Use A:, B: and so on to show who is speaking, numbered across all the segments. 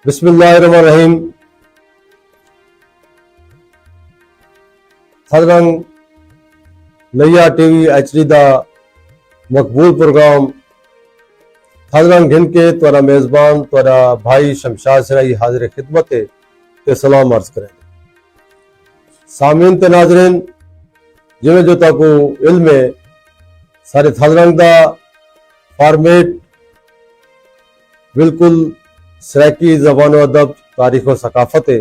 A: बिस्मिल्लाहिर्रहमानिर्रहीम। सदरंग लैया TV HD का मकबूल प्रोग्राम सदरंग घिन के तुरा मेज़बान तुरा भाई शमशाद सराई हाजिर खिदमत ते सलाम अर्ज करें। सामीन ते नाजरीन, जिमें जो ताको इल्म है सारे सदरंग का फॉर्मेट बिल्कुल सराकी ज़बान व अदब तारीख़ व सकाफ़त है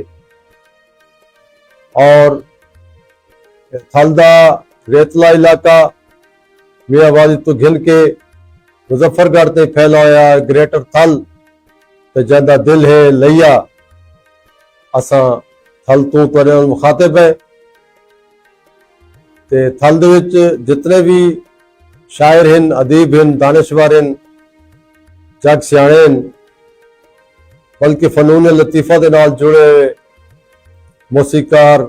A: और थलदा रेतला इलाका मियाँ वाली तो घिन के मुजफ्फरगढ़ ते फैला होया ग्रेटर थल ते जंदा दिल है लैया असा थल तू तुहाडे नाल मुखातिब है ते थल दे विच जितने भी शायर हैं, अदीब हैं, दानिशवर हैं, जग सियाणे हैं, बल्कि फनून लतीफ़ा दे नाल जुड़े मौसीकार,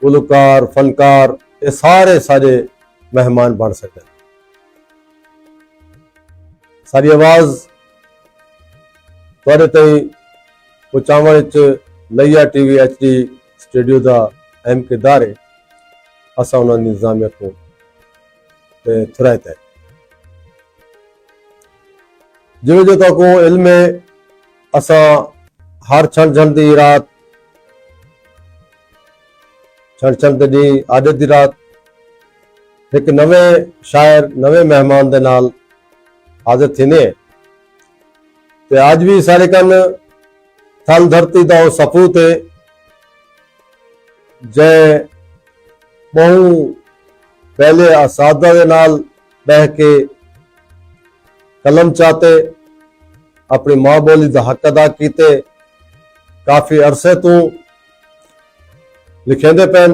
A: गुलकार, फनकार ये सारे मेहमान बन सकते हैं। सारी आवाज़ तुहाडे ताईं पहुंचाउण विच लैया टीवी HD स्टूडियो का अहम किरदार है। असां उन्हां दी इंतज़ामिया को थुरायत है। जिवें जो ताको इल्म है असां हर छण छण दी रात छण दी आदत दी रात एक नवे शायर नवे मेहमान दे नाल हाजिर थीने ते आज भी सारे कन थल धरती दा सपूत है जै बहु पहले असादा दे नाल बह के कलम चाहते अपनी माँ बोली का हक अदा किते काफी अरसे तू लिखेंदे पैन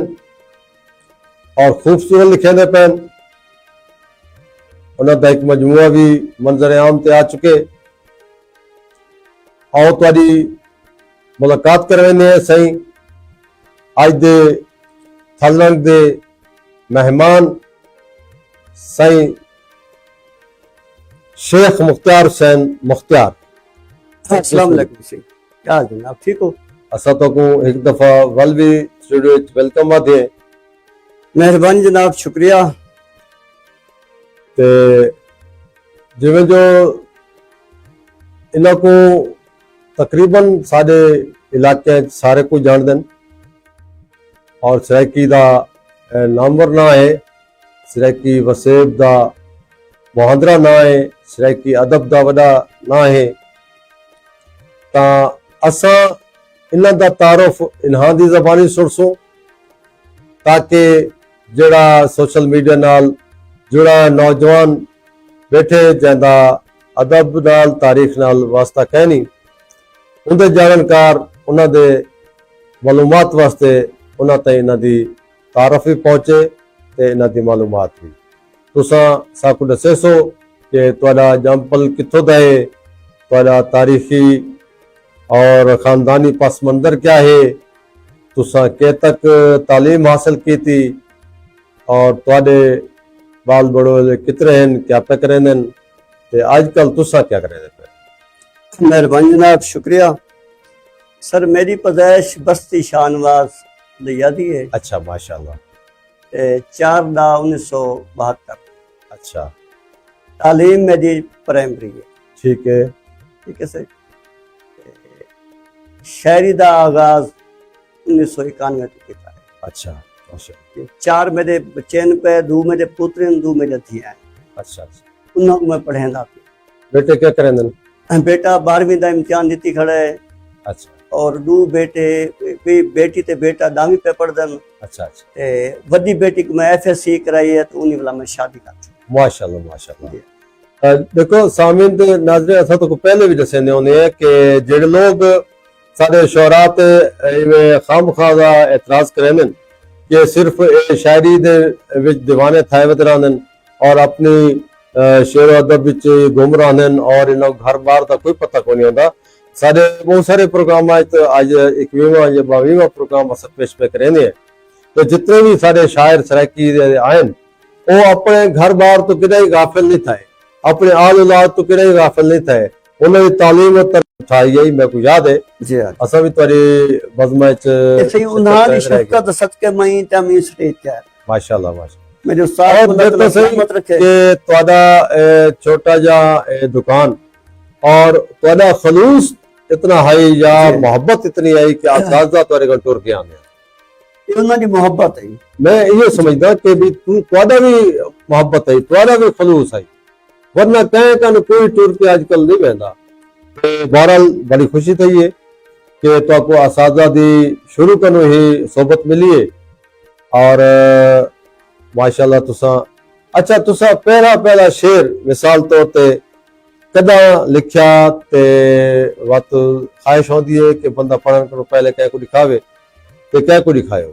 A: और खूबसूरत लिखेंदे पैन। उन्होंने एक मजमूआ भी मंजर आम ते आ चुके। आओ तुहाडी मुलाकात करवाने सही अज दे थलरंग दे मेहमान सही शेख मुख्तार हुसैन मुख्तार।
B: अस्सलाम वालेकुम जी, क्या हाल जनाब, ठीक हो?
A: असा तो को एक दफा वल भी स्टूडियो वेलकम आते
B: मेहरबानी जनाब, शुक्रिया।
A: ते जिवें जो इन्हों को तकरीबन सारे इलाके सारे को जान दें और सरायकी का नामवर ना है, सरायकी वसेब का मुहांदरा ना है, सरायकी अदब का वड़ा ना है। ता असा इन्हां दा तारुफ इन्हां दी ज़बानी सुनसो ताकि जड़ा सोशल मीडिया नाल जुड़ा नौजवान बैठे जैदा अदब नाल तारीख नाल वास्ता कहनी उनके जानकार उन्हां दे मालूमात वास्ते उन्हां तक इन्हां दी तारुफ भी पहुंचे ते इन्हां दी मालूमात भी तुसां साकू दसे सो कि तुहाडा जंपल कित्थों दा है, तुहाडा तारीखी और खानदानी पस मंजर क्या है, तुसा के तक तालीम हासिल की थी और तुहाडे बाल बड़ोले कितने हैं, क्या पे करें ते आजकल तुसा क्या करें पे?
B: मेहरबानी जनाब, शुक्रिया। सर मेरी पैदाइश बस्ती शाहनवाज लैया दी है।
A: अच्छा, माशाल्लाह।
B: 4/9/1972।
A: अच्छा,
B: तालीम मेरी प्राइमरी है।
A: ठीक है,
B: ठीक है सर। शायरी का आगाज 1991 तो किया है।
A: अच्छा, माशाल्लाह।
B: 4 मेरे बच्चे पे, 2 मेरे पुत्र, 2 मेरे धिया।
A: अच्छा,
B: उन्होंने मैं पढ़ेंदा पे।
A: बेटे क्या करें?
B: बेटा 12वीं का इम्तिहान दी खड़ा है।
A: अच्छा,
B: और 2 बेटे, बेटी ते बेटा 10वीं पे पढ़दन।
A: अच्छा, अच्छा।
B: ते वड्डी बेटी को मैं FSC कराई है तो उन्हीं वाला मैं शादी कर।
A: माशाल्लाह, माशाल्लाह। देखो सामीन ते नाज़रीन, असा तो पहले भी दसे ने होने कि जेड़े लोग सारे शोरा ते इवें खामखादा एतराज करें कि सिर्फ शायरी दे विच दीवाने थाए वत रहंदन और अपनी शेर अदब विच घूम रहंदन और इन्हों घर बार का कोई पता को नहीं होता। सारे बहुत सारे प्रोग्राम आज 21वां या 22वां प्रोग्राम अस पेश पे करेंगे। तो जितने भी सारे शायर सरायकी आए वो अपने घर बार तो कितना ही गाफिल नहीं थे, अपने आल औलाद तो कितना ही गाफिल नहीं थे। उन्होंने तालीम और उठाई आई मेरे को याद है
B: जी हाँ
A: असा भी तुम्हारी बज़म च
B: सही उन्हां शफकत सदके मई तमी स्टेज क्या
A: माशाल्लाह माशाल्लाह
B: मेरे उस्ताद को
A: और देखो
B: अल्लाह
A: सही
B: सलामत रखे
A: कि ਤੁਹਾਡਾ छोटा जा दुकान और ਤੁਹਾਡਾ खलूस इतना हाई या
B: जी।
A: मोहब्बत इतनी आई कि असाज़ा ਤੁਹਾਡੇ ਕੋਲ टुर के आने
B: ये उन्हां दी मोहब्बत है
A: मैं ये समझदा कि भी तू ਤੁਹਾਡਾ भी मोहब्बत है ਤੁਹਾਡਾ भी खलूस है वरना कहीं का कोई टुर के आजकल नहीं बहता बहरहाल बड़ी खुशी थी है कि तो असाजा दी शुरू कनो ही सोबत मिली है और माशाल्लाह तुसा अच्छा तुसा पहला शेर मिसाल तौर ते कदा लिखिया ते वत ख्वाहिश होंदी है कि बंदा पढ़न को पहले कह को दिखावे ते कह को दिखायो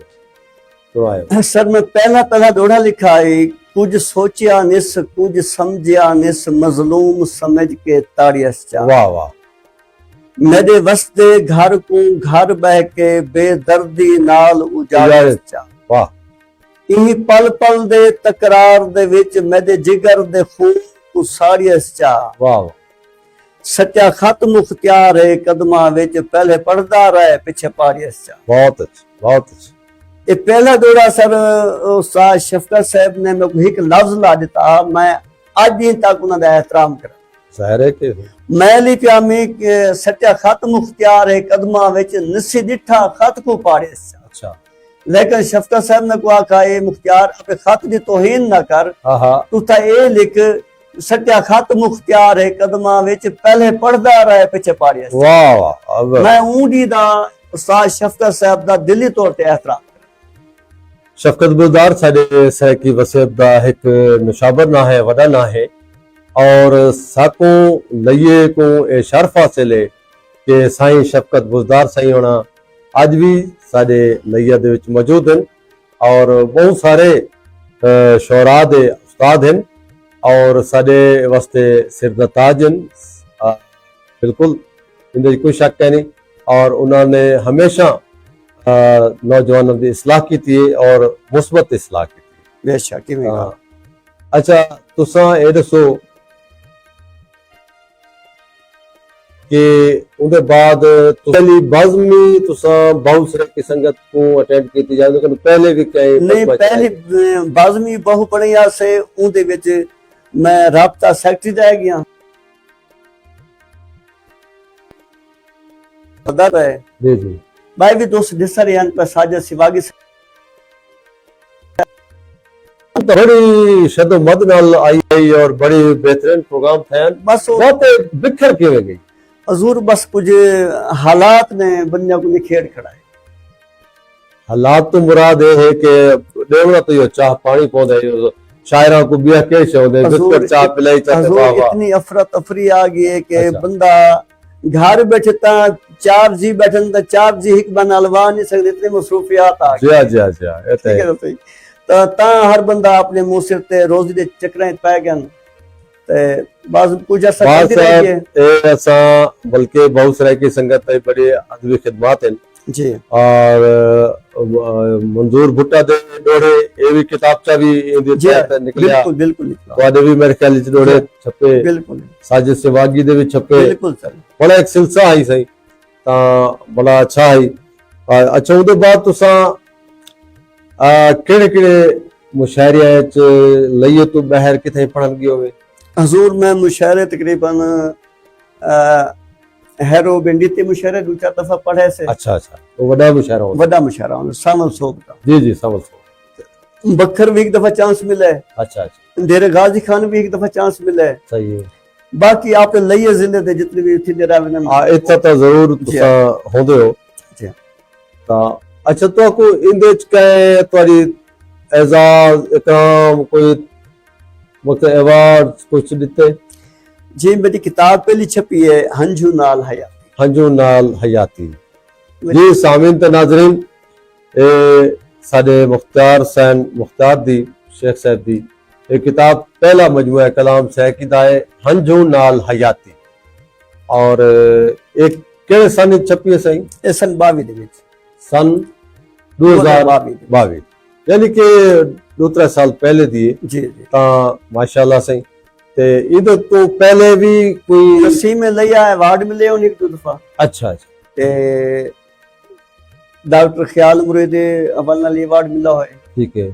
A: सुनायो
B: सर मैं पहला दोड़ा लिखा है कुछ सोचिया निस कुछ समझिया निस मजलूम समझ के ताड़ियस चा
A: वाह वाह
B: मेरे वसदे घर को घर बह के बेदर्दी नाल उजाड़ियस चा
A: वाह
B: ਇਹ ਪਲ ਪਲ ਦੇ ਤਕਰਾਰ ਦੇ ਵਿੱਚ ਮੇਰੇ ਜਿਗਰ ਦੇ ਖੂਨ ਨੂੰ ਸਾੜਿਅਸ ਚਾ
A: वाह
B: ਸੱਚਾ ਖਤ ਮੁਖਤਿਆਰ ਹੈ ਕਦਮਾਂ ਵਿੱਚ ਪਹਿਲੇ ਪੜਦਾ ਰਹੇ ਪਿੱਛੇ ਪਾੜਿਅਸ ਚਾ
A: बहुत अच्छा
B: ਇਹ ਪਹਿਲਾ ਦੋੜਾ ਸਰ ਉਸਤਾਦ ਸ਼ਫਕਤ ਸਾਹਿਬ ਨੇ ਮੈਨੂੰ ਇੱਕ ਲਫ਼ਜ਼ ਲਾ ਦਿੱਤਾ ਮੈਂ ਅੱਜ ਹੀ ਤੱਕ ਉਹਨਾਂ ਦਾ ਇਹਤਰਾਮ ਕਰਾਂ
A: ज़ाहिर है कि
B: ਮੈਂ ਲਿਖਿਆ ਮੈਂ ਕਿ ਸੱਚਾ ਖਤ ਮੁਖਤਿਆਰ ਹੈ ਕਦਮਾਂ ਵਿੱਚ ਨਸੀ ਡਿੱਠਾ ਖਤ ਕੋ ਪਾੜਿਅਸ ਚਾ
A: अच्छा
B: लेकिन शफकत साहब ने कहा का ये मुख्तियार अपने खत की तोहीन ना कर
A: हाँ हाँ
B: तू ता ये लिख सत्या खत मुख्तियार है कदमां विच पहले पढ़दा रहे पिछे पाड़िया
A: वाह वाह अब
B: मैं ऊंडी दा उस्ताद शफकत साहब दा दिली तौर ते एहतराम
A: शफकत बुलदार साडे सहकी वसेब दा एक निशाबर ना है वडा ना है और साको लइए को ए शर्फ हासिल है कि साईं शफकत बुलदार साईं होना आज भी साडे लइया दे विच मौजूद हैं और बहुत सारे शोरा दे उस्ताद हैं और साडे वास्ते सिर दा ताज हैं बिल्कुल इनदे कोई शक है नहीं और उन्होंने हमेशा नौजवानों की इसलाह की थी और मुस्बत इसलाह की थी
B: बेशक किवें गा
A: अच्छा तुसा ये दसो कि उनके बाद पहली बज़मी तुसा बहुत सारे की संगत को अटेंड की जाए लेकिन पहले भी कई
B: नहीं पहली बाज़मी बहु पढ़िया से उनदे विच मैं राबता सेक्रेटरी रह गया अदर है
A: जी जी
B: भाई भी दोस्त दिसर यान पर साजिद सिवागी
A: बड़ी शदोमद नाल आई और बड़ी बेहतरीन प्रोग्राम थे
B: बस वो
A: बहुत बिखर के गई
B: हजूर बस कुछ हालात ने बंदे को निखेड़ खड़ा है
A: हालात तो मुराद ये है कि देवना तो यो चाह पानी पौधे शायरा को बिया के शौदे बिस्कुट चाह पिलाई चाहते
B: हजूर
A: वाह वाह
B: इतनी अफरा तफरी आ गई है कि
A: अच्छा।
B: बंदा घर बैठे ता 4 जी बैठन ता 4 जी हिक बन अलवा नहीं सकते इतनी मसरूफियात आ गई
A: जी जी ये
B: ठीक है सही ता हर बंदा अपने मुंह सिर ते रोजी दे चक्करें पै गया ते बस कुछ ऐसा
A: बात
B: करती रही है
A: साहब ऐसा बल्कि बहुत सारे की संगत है बड़ी अदबी खिदमत है
B: जी
A: और मंजूर भुट्टा दे डोड़े ये भी किताबचा भी इंदी
B: जी
A: तहत निकलिया
B: बिल्कुल बिल्कुल निकला
A: ਤੁਹਾਡੇ भी मेरे ख्याल च डोड़े छपे
B: बिल्कुल
A: साजिद सिवागी दे भी छपे
B: बिल्कुल सर
A: बड़ा एक सिलसिला है सही ता बड़ा अच्छा है अच्छा उदे बाद तुसा केड़े मुशायरे च लइए तो बाहर किथे पढ़न गए होवे
B: हजूर मैं मुशायरे तकरीबन हैरो बिंडी ते मुशायरे दो चार दफा पढ़े से
A: अच्छा अच्छा वो बड़ा मुशायरा होता
B: वड्डा मुशायरा होंदा सामल सोब दा
A: जी जी समझ सो
B: बखर भी एक दफा चांस मिला है
A: अच्छा अच्छा
B: डेरे गाजी खान भी एक दफा चांस मिला है
A: सही है
B: बाकी आपने लइए जिले दे जितने भी थी डेरा में
A: इतना तो जरूर
B: जी
A: तुसा होंदे हो
B: जी
A: ता अच्छा तो को इंदे च कहे तुम्हारी एजाज इकराम कोई मतलब अवार्ड कुछ दिते
B: जी मेरी किताब पहली छपी है हंजू नाल हया
A: हंजू नाल हयाती जी सामीन ते नाजरीन ए साडे मुख्तार सैन मुख्तार दी शेख साहब दी ये किताब पहला मजमुआ कलाम सहकी दा है हंजू नाल हयाती और एक केड़े सन च छपी है सही
B: ए सन 22 दे विच
A: सन 2022 यानी कि 2-3 साल पहले दिए
B: जी जी
A: ता माशाल्लाह सही ਤੇ ਇਹਦੇ ਤੋਂ ਪਹਿਲੇ ਵੀ ਕੋਈ
B: तसीम में लिया अवार्ड मिले उन्हें एक दो दफा
A: अच्छा अच्छा
B: ते डॉक्टर ख्याल मुरीद हवाले नाल अवार्ड मिला होए
A: ठीक है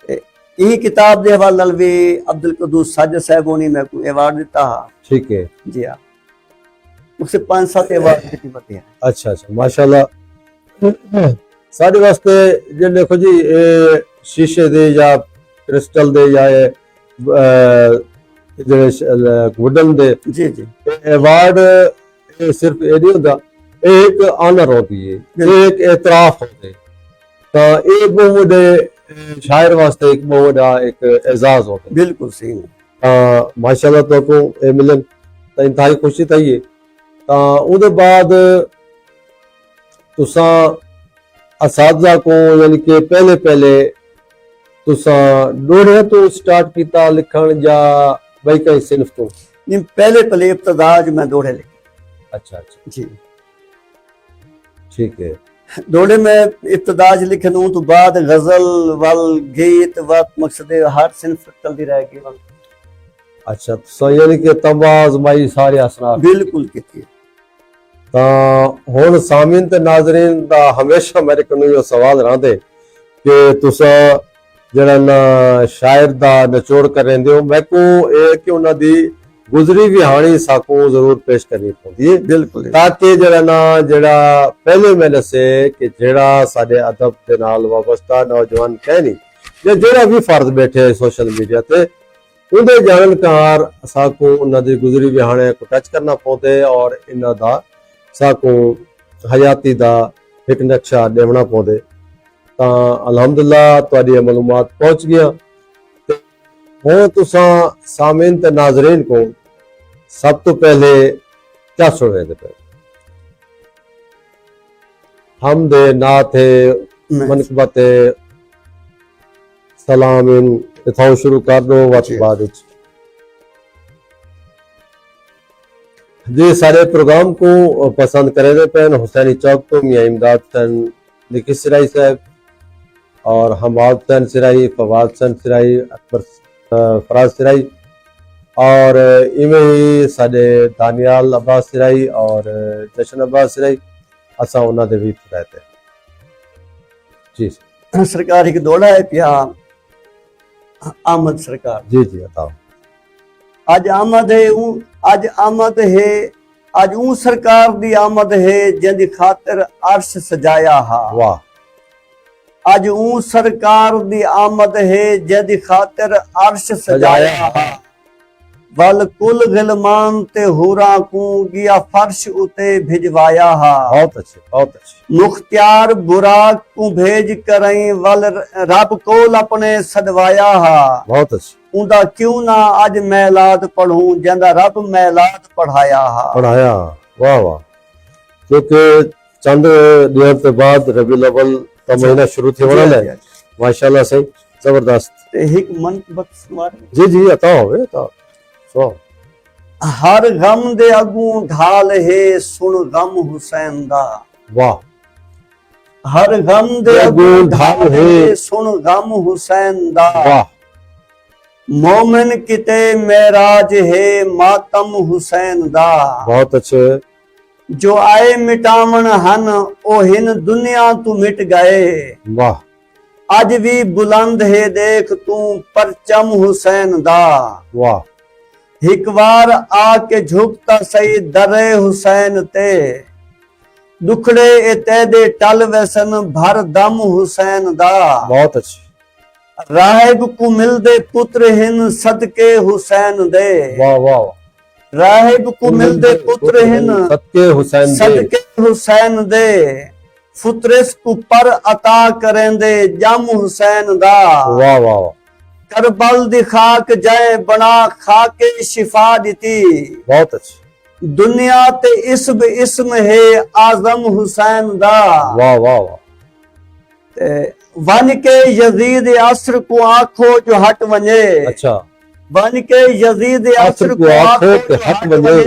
B: ते यही किताब दे हवाले नाल भी अब्दुल कदूस साजिद साहब होनी मैं को अवार्ड दिता हा
A: ठीक है
B: जी हाँ उससे 5-7 अवार्ड की कीमत है
A: अच्छा अच्छा माशाल्लाह साडे वास्ते जे देखो जी ये शीशे दे या क्रिस्टल दे या ਜਿਹੜੇ ਵੁਡਨ ਦੇ
B: जी जी
A: ਅਵਾਰਡ ਸਿਰਫ ਇਹ ਨਹੀਂ ਹੁੰਦਾ ਇਹ ਇੱਕ ਆਨਰ ਹੁੰਦੀ ਹੈ ਇਹ ਇੱਕ ਇਤਰਾਫ ਹੁੰਦਾ ਤਾਂ ਇਹ ਬਹੁਤ ਵੱਡੇ ਸ਼ਾਇਰ ਵਾਸਤੇ ਇੱਕ ਬਹੁਤ ਵੱਡਾ ਇੱਕ ਇਜ਼ਾਜ਼ ਹੁੰਦਾ
B: बिल्कुल सही है
A: ਤਾਂ ਮਾਸ਼ਾਅੱਲਾ ਤੁਹਾਨੂੰ ਇਹ ਮਿਲਣ ਤਾਂ ਇੰਤਹਾਈ ਖੁਸ਼ੀ ਤਾਂ ਇਹ ਤਾਂ ਉਹਦੇ ਬਾਅਦ ਤੁਸੀਂ ਅਸਾਤਜ਼ਾ ਕੋ ਯਾਨੀ ਕਿ ਪਹਿਲੇ ਤੁਸੀਂ ਡੋੜੇ ਤੋਂ ਸਟਾਰਟ ਕੀਤਾ ਲਿਖਣ ਜਾਂ ਬਈ ਕਈ ਸਿਨਫ ਤੋਂ
B: नहीं पहले पहले इब्तदा जो मैं दौड़े लिखे
A: अच्छा अच्छा
B: जी
A: ठीक है
B: दौड़े में इब्तदा च लिखन तो बाद गजल वल गीत वक्त मकसद हर सिनफ चलती रहेगी
A: अच्छा तो यानी कि तबाज माई सारे असनाफ
B: बिल्कुल की
A: ਤਾਂ ਹੁਣ ਸਾਮੀਨ ਤੇ ਨਾਜ਼ਰੀਨ ਦਾ ਹਮੇਸ਼ਾ ਮੇਰੇ ਕੋਲ ਇਹ ਸਵਾਲ ਰਹਿੰਦੇ ਕਿ ਤੁਸੀਂ ਜਿਹੜਾ ਨਾ ਸ਼ਾਇਰ ਦਾ ਨਿਚੋੜ ਕਰ ਰਹਿੰਦੇ ਹੋ ਮੈਂ ਕੋ ਇਹ ਕਿ ਉਹਨਾਂ ਦੀ ਗੁਜ਼ਰੀ ਵਿਹਾਣੀ ਸਾਕੋ ਜ਼ਰੂਰ ਪੇਸ਼ ਕਰਨੀ ਪੈਂਦੀ ਹੈ
B: बिल्कुल
A: ਤਾਂ ਕਿ ਜਿਹੜਾ ਪਹਿਲੇ ਮੈਂ ਦੱਸੇ ਕਿ ਜਿਹੜਾ ਸਾਡੇ ਅਦਬ ਦੇ ਨਾਲ ਵਾਬਸਤਾ ਨੌਜਵਾਨ ਕਹਿਣੀ ਜਾਂ ਜਿਹੜਾ ਵੀ ਫਰਜ਼ ਬੈਠੇ ਸੋਸ਼ਲ ਮੀਡੀਆ ਤੇ ਉਹਦੇ ਜਾਣਕਾਰ ਸਾਕੋ ਉਹਨਾਂ ਦੀ ਗੁਜ਼ਰੀ ਵਿਹਾਣੇ ਕੋ ਟੱਚ ਕਰਨਾ ਪਉਂਦੇ ਔਰ ਇਹਨਾਂ ਦਾ ਸਾਕੋ ਹਯਾਤੀ ਦਾ ਇੱਕ ਨਕਸ਼ਾ ਦੇਵਣਾ ਪਉਂਦੇ ਤਾਂ ਅਲਹਮਦੁਲਿਲਾ ਤੁਹਾਡੀ ਮਾਲੂਮਾਤ ਪਹੁੰਚ ਗਿਆ ਤੇ ਹੁਣ ਤੁਸੀਂ ਸਾਮੀਨ ਤੇ ਨਾਜ਼ਰੀਨ ਕੋ ਸਭ ਤੋਂ ਪਹਿਲੇ क्या सुन रहे थे हम दे नात मनकबत सलाम इन इथाओ शुरू कर दो वक्त बाद जी सारे प्रोग्राम को पसंद करे पैन हुसैनी चौक तो मियां इमदाद सन निकी सिराई साहब और हमाद सन सिराई फवाद सन सिराई अकबर फराज सिराई और इवें ही साडे दानियाल अब्बास सिराई और जशन अब्बास सिराई असा उन्हां दे विच रहते जी
B: सरकार एक दौड़ा है पिया आमद सरकार
A: जी जी बताओ
B: आज आमद है आज सरकार दी आमद है जिंदी खातिर अर्श सजाया हा
A: वाह
B: आज सरकार दी आमद है जिंदी खातिर अर्श सजाया हा वल कुल गिलमान ते हूरा को गिया फर्श उते भिजवाया हा
A: बहुत अच्छे
B: मुख्तियार बुराक को भेज करई वल रब कोल अपने सदवाया हा
A: बहुत अच्छे
B: उंदा क्यों ना अज मैलाद पढ़ूं जंदा रब मैलाद पढ़ाया
A: वाह वाह क्योंकि चंद दिन के बाद रबीउल अव्वल का महीना शुरू थे वाला है माशाल्लाह सही जबरदस्त
B: ते हिक मनकबत सुनार
A: जी जी अता सो
B: हर गम दे अगू ढाल है सुन गम हुसैन दा
A: वाह
B: हर गम दे अगू ढाल है सुन गम हुसैन दा
A: वाह
B: मोमिन किते मेराज है मातम हुसैन दा
A: बहुत अच्छे
B: जो आए मिटावन हन ओ हिन दुनिया तू मिट गए
A: वाह
B: अज भी बुलंद है देख तू परचम हुसैन दा
A: वाह
B: एक बार आके झुकता सही दरे हुसैन ते दुखड़े ए दे टल वैसन भर दम हुसैन दा
A: बहुत अच्छे
B: राहिब को मिलदे पुत्र हिन सदके हुसैन दे
A: वाह वाह
B: राहिब को मिलदे पुत्र हिन
A: सदके
B: हुसैन दे फुतरिस को पर अता करेंदे जम हुसैन दा
A: वाह वाह
B: करबल दी खाक जाए बना खाके शिफा दिती
A: बहुत अच्छे
B: दुनिया ते इसम है आजम हुसैन दा
A: वाह वाह वाह
B: वन के यजीद असर को आंखो जो हट वने
A: अच्छा
B: वन के यजीद असर को आंखो जो हट वने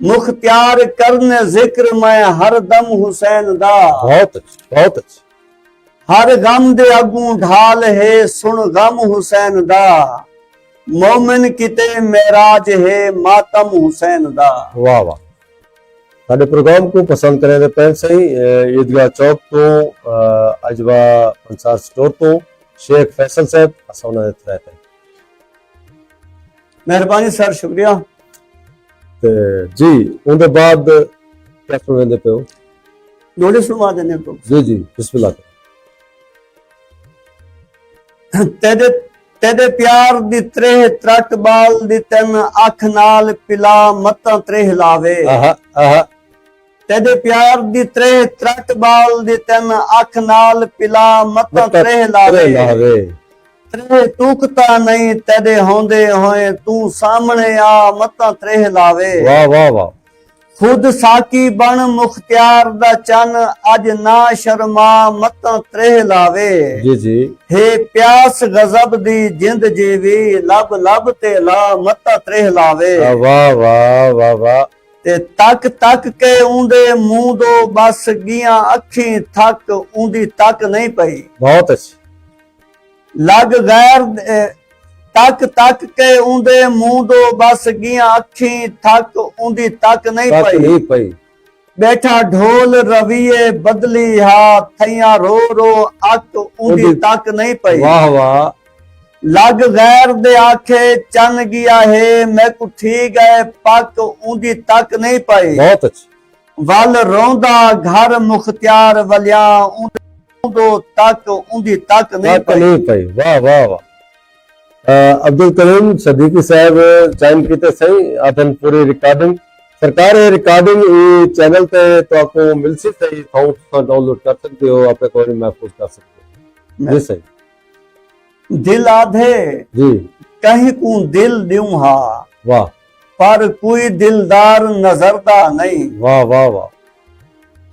B: मुख्तियार करने जिक्र मैं हर दम हुसैन दा
A: बहुत अच्छे
B: हर गम दे अगू ढाल है सुन गम हुसैन दा ਮੌਮਨ ਕਿਤੇ ਮਿਰਾਜ ਹੈ ਮਾਤਮ ਹੁਸੈਨ ਦਾ।
A: वाह वाह। ਸਾਡੇ ਪ੍ਰੋਗਰਾਮ को पसंद करें तो पहले से ही ईदगाह चौक तो अजवा पंसार स्टोर तो शेख फैसल साहब असां उन्हां दे रहते हैं।
B: ਮਿਹਰਬਾਨੀ ਸਰ, ਸ਼ੁਕਰੀਆ।
A: ਤੇ ਜੀ ਉਹਦੇ ਬਾਅਦ ਕਿਆ ਸੁਣਦੇ ਪਏ ਹੋ?
B: ਲੋੜੀ ਸੁਣਵਾ ਦਿੰਦੇ ਤੋਂ।
A: ਜੀ ਜੀ ਬਿਸਮਿਲ੍ਲਾ।
B: ਤੇਰੇ ਪਿਆਰ ਦੀ ਤ੍ਰੇਹ ਤਰਟ ਬਾਲ ਦੀ ਤਨ ਅੱਖ ਨਾਲ ਪਿਲਾ ਮਤਾਂ ਤ੍ਰੇਹ ਲਾਵੇ।
A: ਆਹਾ ਆਹਾ।
B: ਤੇਰੇ ਪਿਆਰ ਦੀ ਤ੍ਰੇਹ ਤਰਟ ਬਾਲ ਦੀ ਤਨ ਅੱਖ ਨਾਲ ਪਿਲਾ ਮਤਾਂ ਤ੍ਰੇਹ ਲਾਵੇ। ਤ੍ਰੇਹ ਤੂਕਤਾ ਨਹੀਂ ਤੇਰੇ ਹੁੰਦੇ ਹੋਏ ਤੂੰ ਸਾਹਮਣੇ ਆ ਮਤਾਂ ਤ੍ਰੇਹ ਲਾਵੇ।
A: ਵਾਹ ਵਾਹ ਵਾਹ।
B: ਖੁਦ ਸਾਕੀ ਬਣ ਮੁਖਤਿਆਰ ਦਾ ਚੰਨ ਅੱਜ ਨਾ ਸ਼ਰਮਾ ਮਤਾਂ ਤ੍ਰੇਹ ਲਾਵੇ।
A: ਜੀ ਜੀ।
B: ਹੈ ਪਿਆਸ ਗਜ਼ਬ ਦੀ ਜਿੰਦ ਜੀਵੀ ਲੱਭ ਲੱਭ ਤੇ ਲਾ ਮਤਾਂ ਤ੍ਰੇਹ ਲਾਵੇ।
A: ਵਾਹ ਵਾਹ ਵਾਹ ਵਾਹ।
B: ਤੇ ਤੱਕ ਤੱਕ ਕੇ ਉਹਦੇ ਮੂੰਹ ਦੋ ਬਸ ਗੀਆਂ ਅੱਖੀ ਥੱਕ ਉਹਦੀ ਤੱਕ ਨਹੀਂ ਪਈ।
A: ਬਹੁਤ ਅੱਛੀ।
B: ਲੱਗ ਗੈਰ ਤੱਕ ਤੱਕ ਕੇ ਉਹਦੇ ਮੂੰਹ ਦੋ ਬਸ ਗੀਆਂ ਅੱਖੀ ਥੱਕ ਉਹਦੀ ਤੱਕ ਨਹੀਂ ਪਈ। ਬੈਠਾ ਢੋਲ ਰਵੀਏ ਬਦਲੀ ਹਾ ਥਈਆਂ ਰੋ ਰੋ ਅੱਖ ਉਹਦੀ ਤੱਕ ਨਹੀਂ ਪਈ।
A: ਵਾਹ ਵਾਹ।
B: ਲੱਗ ਗੈਰ ਦੇ ਆਖੇ ਚੰਨ ਗਿਆ ਹੈ ਮੈਂ ਕੁੱਠੀ ਗਏ ਪੱਕ ਉਹਦੀ ਤੱਕ ਨਹੀਂ ਪਈ।
A: ਬਹੁਤ ਅੱਛੀ।
B: ਵੱਲ ਰੋਂਦਾ ਘਰ ਮੁਖਤਿਆਰ ਵਲਿਆ ਉਹਦੋਂ ਤੱਕ ਉਹਦੀ ਤੱਕ ਨਹੀਂ ਪਈ।
A: ਵਾਹ ਵਾਹ ਵਾਹ। अब्दुल करीम सदीकी साहब चाइन कीते सही आदन पूरी रिकॉर्डिंग सरकार ये रिकॉर्डिंग चैनल पे तो आपको मिल सी सही तो डाउनलोड कर सकते हो, अपने को महफूज कर सकते हो। जी सही।
B: दिल आधे
A: जी
B: कहीं को दिल दूं हा।
A: वाह।
B: पर कोई दिलदार नजरदा नहीं।
A: वाह वाह वाह।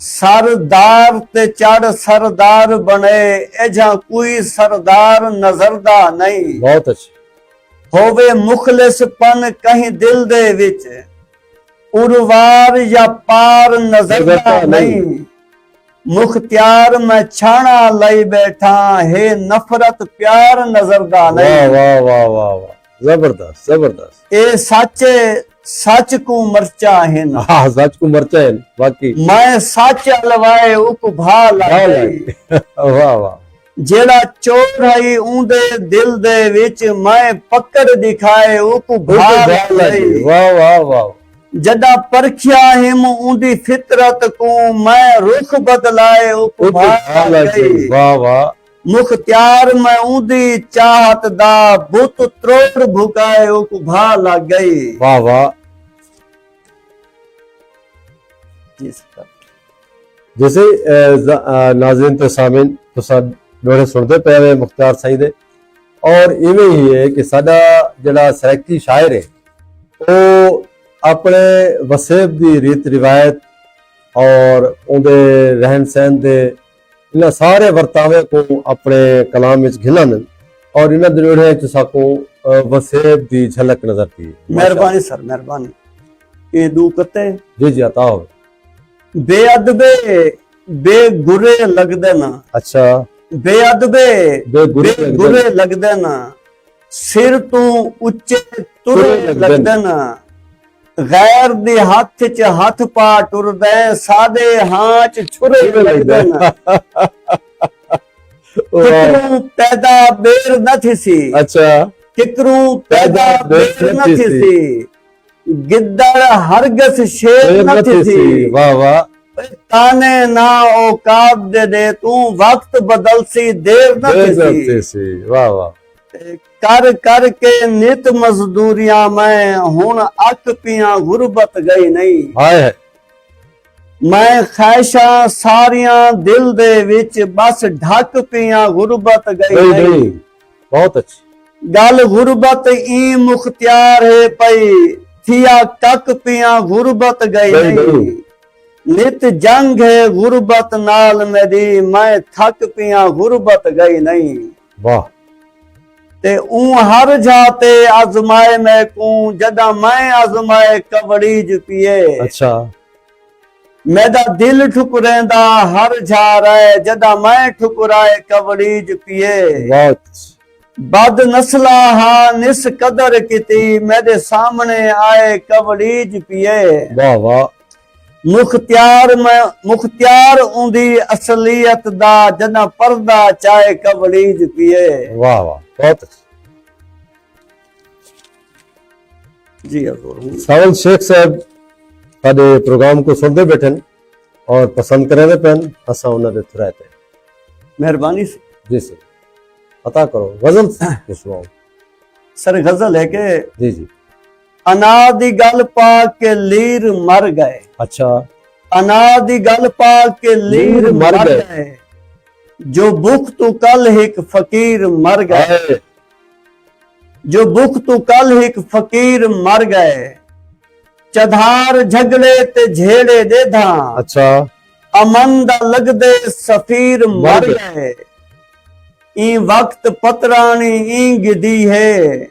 B: सरदार ते चढ़ सरदार बने एजा कोई सरदार नजरदा नहीं।
A: बहुत अच्छी।
B: होवे मुखलिसपन कहीं दिल दे विच उरवार या पार नजरदा नहीं। मुख्तियार मैं छाना लई बैठा है नफरत प्यार नजरदा नहीं।
A: वाह वाह वाह वाह। जबरदस्त जबरदस्त।
B: ए सच्चे सच को मरचा है ना।
A: हाँ सच को मरचा है बाकी।
B: मैं सच अलवाए उक भा लाई।
A: वाह वाह।
B: जेड़ा चोर है उंदे दिल दे विच मैं पकड़ दिखाए उक भा लाई।
A: वाह वाह वाह।
B: जदा परखिया हिम उंदी फितरत को मैं रुख बदलाए उक भा लाई।
A: वाह वाह।
B: मुख्तियार मैं उंदी चाहत दा बुत त्रोड़ भुकाए उक भा लग गई।
A: वाह वाह। जैसे नाज़रीन ते सामिन तुसा दोरे सुनते पे वे मुख्तार साईं दे और इवें ही है कि साडा जड़ा सराइकी शायर है वो अपने वसेब दी रीत रिवायत और उनके रहन सहन दे इन सारे वर्तावे को अपने कलाम विच घिलन और इन दिनों तुसाको वसेब दी झलक नजर थी।
B: मेहरबानी सर मेहरबानी। ये दू कते
A: जी जी अता हो।
B: बेअदबे बेगुरे लगदे ना।
A: अच्छा।
B: बेअदबे बेगुरे लगदे ना सिर तू उच्चे तुरे लगदे ना। गैर दे हाथ च हाथ पा टुरदे सादे हाथ छुरे लगदे ना। किकरू पैदा बेर न थिसी। अच्छा। किकरू पैदा बेर न थिसी गिद्दड़ हरगस शेर न थिसी।
A: वाह वाह।
B: ताने ना औकात दे तू वक्त बदल सी देर न थिसी।
A: वाह वाह।
B: कर कर के नित मजदूरियां मैं हुन अक पिया गुरबत गई नहीं।
A: हाय।
B: मैं ख्वाहिशा सारियां दिल दे विच बस ढक पिया गुरबत गई नहीं।
A: बहुत अच्छी
B: गल गुरबत ई मुख्तियार है पई थिया कक पिया गुरबत गई नहीं। नित जंग है गुरबत नाल मेरी मैं थक पिया गुरबत गई नहीं।
A: वाह।
B: ते हर जाते आजमाए मैं को जदा मैं आजमाए कवड़ीज पिए।
A: अच्छा।
B: मेरा दिल ठुकरेंदा हर जा रहे जदा मैं ठुकराए कवड़ीज पिए। बद नस्ला हा निस कदर किती मेरे सामने आए कवलीज पिए
A: वाह वाह
B: मुख्तियार उंदी असलियत दा जना पर्दा चाहे कवलीज पिए
A: वाह वाह बहुत अच्छा।
B: जी हजूर
A: सावल शेख साहब साडे प्रोग्राम को सुनते बैठे और पसंद करे पेन असा उन्होंने थुराते
B: मेहरबानी से
A: जी सर पता करो गजल सुनाओ
B: सर गजल है कि
A: जी जी
B: अनादि गल पा के लीर मर गए
A: अच्छा
B: अनादि गल पा के लीर मर
A: गए।
B: गए जो भूख तू कल हिक फकीर मर गए
A: हाय,
B: जो भूख तू कल हिक फकीर मर गए चधार झगड़े ते झेड़े दे धा
A: अच्छा
B: अमन दा लगदे सफीर मर
A: मर
B: गए ई वक्त पतरानी ई गिदी है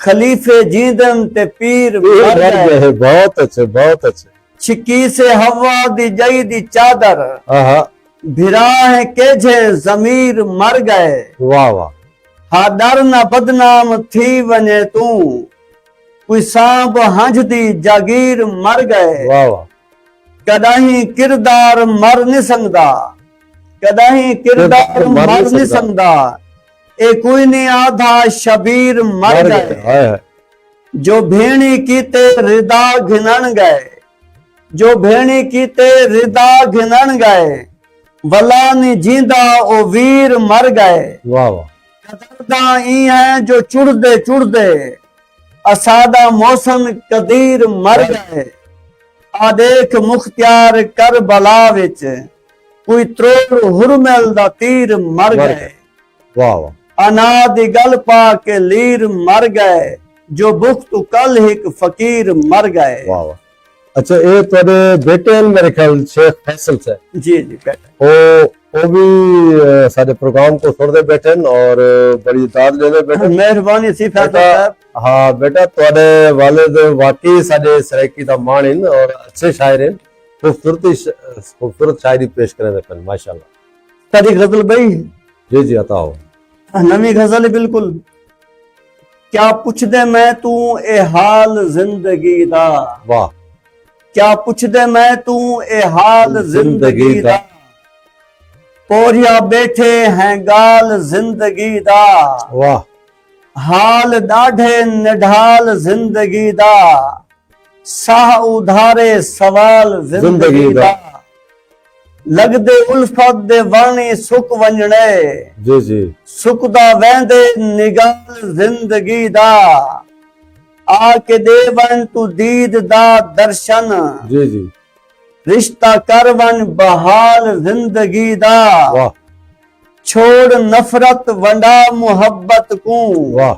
B: खलीफे जीदन ते पीर मर
A: मर
B: गए
A: गए बहुत अच्छे बहुत अच्छे
B: छिकी से हवा दी जई दी चादर
A: आहा
B: भिरा है केझे जमीर मर गए
A: वाह वाह
B: हा डर न बदनाम थी वने तू कोई सांप हंझ दी जागीर मर गए
A: वाह वाह
B: कदाही किरदार मर नहीं सकदा कदाही किरदार मर नहीं सकदा ए कोई नहीं आधा शबीर मर गए
A: हाय हाय
B: जो भेणी कीते रिदा घिनन गए जो भेणी कीते रिदा घिनन गए वला नी जींदा ओ वीर मर गए
A: वाह वाह
B: कदरदा ई है जो चुड़दे असादा मौसम कदीर मर गए आ देख मुख्तियार करबला विच कोई त्रोड़ हुरमल दा तीर मर गए
A: वाह वाह
B: अनादि गल पा के लीर मर गए जो भुख तू कल हिक फकीर मर गए
A: वाह वाह अच्छा ये तेरे बेटे हैं मेरे ख्याल शेख फैसल से
B: जी जी बेटा
A: वो भी सारे प्रोग्राम को सुनते बैठे हैं और बड़ी दाद लेते बैठे
B: मेहरबानी सी फैसल साहब
A: हाँ बेटा तुम्हारे वालिद वाकई साडे सराइकी दा मान हैं और अच्छे शायर हैं खूबसूरत शायरी पेश करें पेन माशाल्लाह
B: तारी गजल भाई
A: जी जी अता हो
B: नवी गजल है बिल्कुल क्या पुछदे मैं तू ए हाल जिंदगी दा
A: वाह
B: क्या पुछदे मैं तू ए हाल जिंदगी दा पोरिया बैठे हैं गाल जिंदगी दा
A: वाह
B: हाल डाढ़े निढाल जिंदगी दा साह उधारे सवाल जिंदगी दा लगदे उल्फत दे वाणी सुख वंजणे
A: जी जी
B: सुख दा वेंदे निगाल जिंदगी दा आके देवन तू दीद दा दर्शन
A: जी जी
B: रिश्ता करवन बहाल जिंदगी दा
A: वाह
B: छोड़ नफरत वंडा मुहब्बत को
A: वाह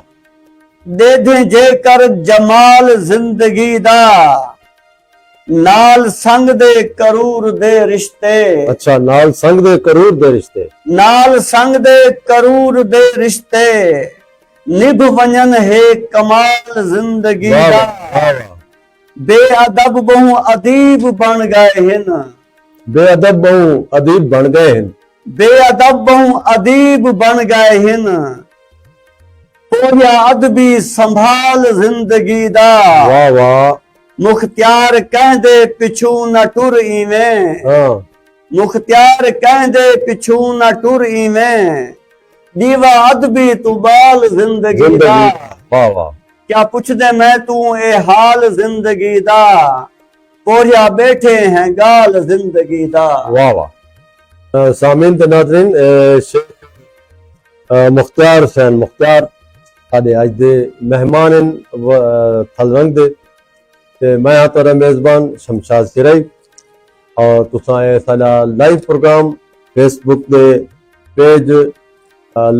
B: दे दे जेकर जमाल जिंदगी दा नाल संग दे करूर दे रिश्ते
A: अच्छा नाल संग दे करूर दे रिश्ते
B: नाल संग दे करूर दे रिश्ते निभ वंजन है कमाल जिंदगी
A: वाह
B: दा
A: वाह वाह
B: बेअदब बहु अदीब बन गए हैं
A: बेअदब बहु अदीब बन गए हैं
B: बेअदब बहु अदीब बन गए हैं पोरिया अदबी संभाल जिंदगी दा
A: वाह वाह
B: मुख्तियार कहंदे पिछू न टुर इवें
A: हाँ
B: मुख्तियार कहंदे पिछू न टुर इवें दीवा अदबी तू बाल जिंदगी दा
A: जिंदगी वाह वाह
B: क्या पुछदे मैं तू ए हाल जिंदगी दा पोरिया बैठे हैं गाल जिंदगी दा
A: वाह वाह सामीन ते नाज़रीन शेख मुख्तियार हुसैन मुख्तियार साडे अज दे मेहमान हैं थलरंग दे ते मैं हाँ तुहाडा मेजबान शमशाद सिराई और तुसां एह साडा लाइव प्रोग्राम फेसबुक दे पेज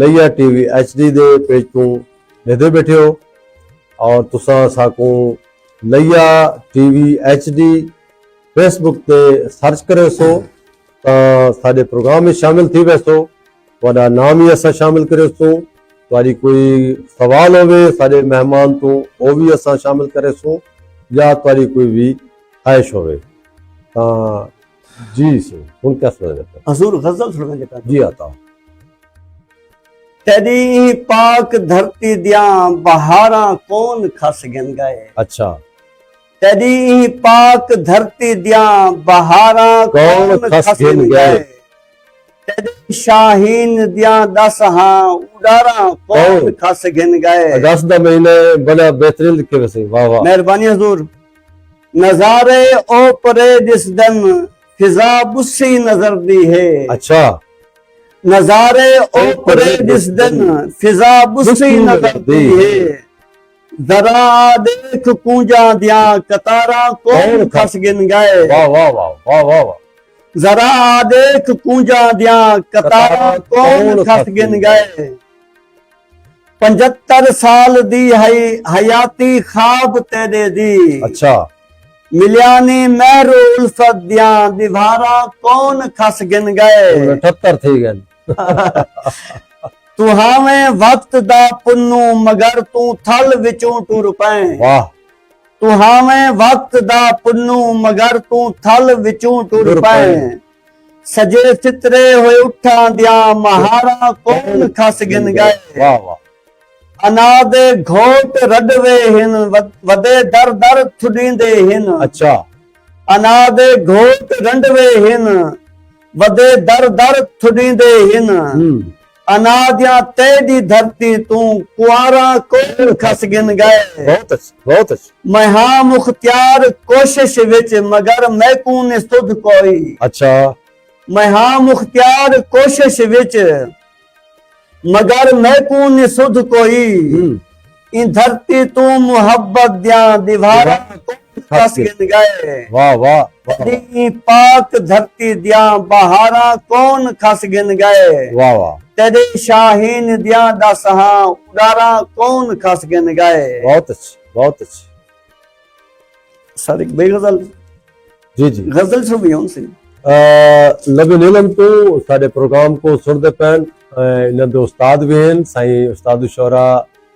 A: लैया टीवी HD दे पेज तू लेदे बैठे हो और तुसां साकू लैया टीवी HD फेसबुक ते सर्च करे सो साडे प्रोग्राम में शामिल थी वैसो वादा नाम ही असा शामिल करे सो वारी कोई सवाल होवे साडे मेहमान तो वो भी असा शामिल करे सो या तारी कोई भी ख्वाहिश होवे जी सो हुन क्या सुना जाता
B: हजूर गजल सुनने का
A: जी आता
B: तेरी पाक धरती दियां बहारां कौन खस गिन गए।
A: अच्छा,
B: तेरी पाक धरती दियां बहारां
A: कौन
B: कौन
A: खस
B: खस
A: गिन
B: गिन
A: गए।
B: गए। तेरी शाहीन दियां 10 उड़ारां कौन
A: कौन?
B: खस गिन गए।
A: अगस्त दा महीना बड़ा बेहतरीन लिखे वैसे, वाह वाह।
B: मेहरबानी हजूर। नजारे ओ परे जिस दिन फिजा बुस्सी नजर दी है।
A: अच्छा,
B: नजारे ओ परे जिस दिन फिजा बुस्सी नजर दी है। जरा देख कूंजा दियां कतारा कौन खस गिन गए।
A: वाह वाह वाह वाह वाह वाह।
B: जरा देख कूंजा दियां कतारा कौन खस गिन गए। 75 साल दी हयाती खाब तेरे दी।
A: अच्छा,
B: मिलियानी महरो उल्फत दियां दीवारा कौन खस गिन गए।
A: 78 थी गए।
B: तू हावें वक्त दा पुन्नू मगर तू थल विचों टुर पए।
A: वाह,
B: तू हावें वक्त दा पुन्नू मगर तू थल विचों टुर पए। सजे चितरे होए उठा दियां महारा कौन खस गिन गए।
A: वाह वाह।
B: अनादे घोट रडवे हिन वदे दर दर थुडींदे हिन।
A: अच्छा,
B: अनादे घोट रंडवे हिन वदे दर दर थुडींदे हिन। अनादिया तेरी धरती तू कुआरा कौन खस गिन गए।
A: बहुत अच्छा, बहुत अच्छा।
B: महा मुख्तियार कोशिश विच मगर मैकू ने सुध कोई।
A: अच्छा,
B: महा मुख्तियार कोशिश विच मगर मैकू ने सुध कोई। इन धरती तू मुहब्बत दियां दीवारा कौन खस गिन गए।
A: वाह वाह।
B: तेरी पाक धरती दियां बहारा कौन खस गिन गए।
A: वाह वाह।
B: तेरे शाहीन दियां 10 उड़ारा कौन खस गिन गए।
A: बहुत अच्छी, बहुत अच्छी।
B: सर एक बेगजल
A: जी जी।
B: गजल शुरू भी उनसे
A: लबे नीलम तो साडे प्रोग्राम को सुनते पैन इन्हां दे उस्ताद भी हैं, साईं उस्ताद शोरा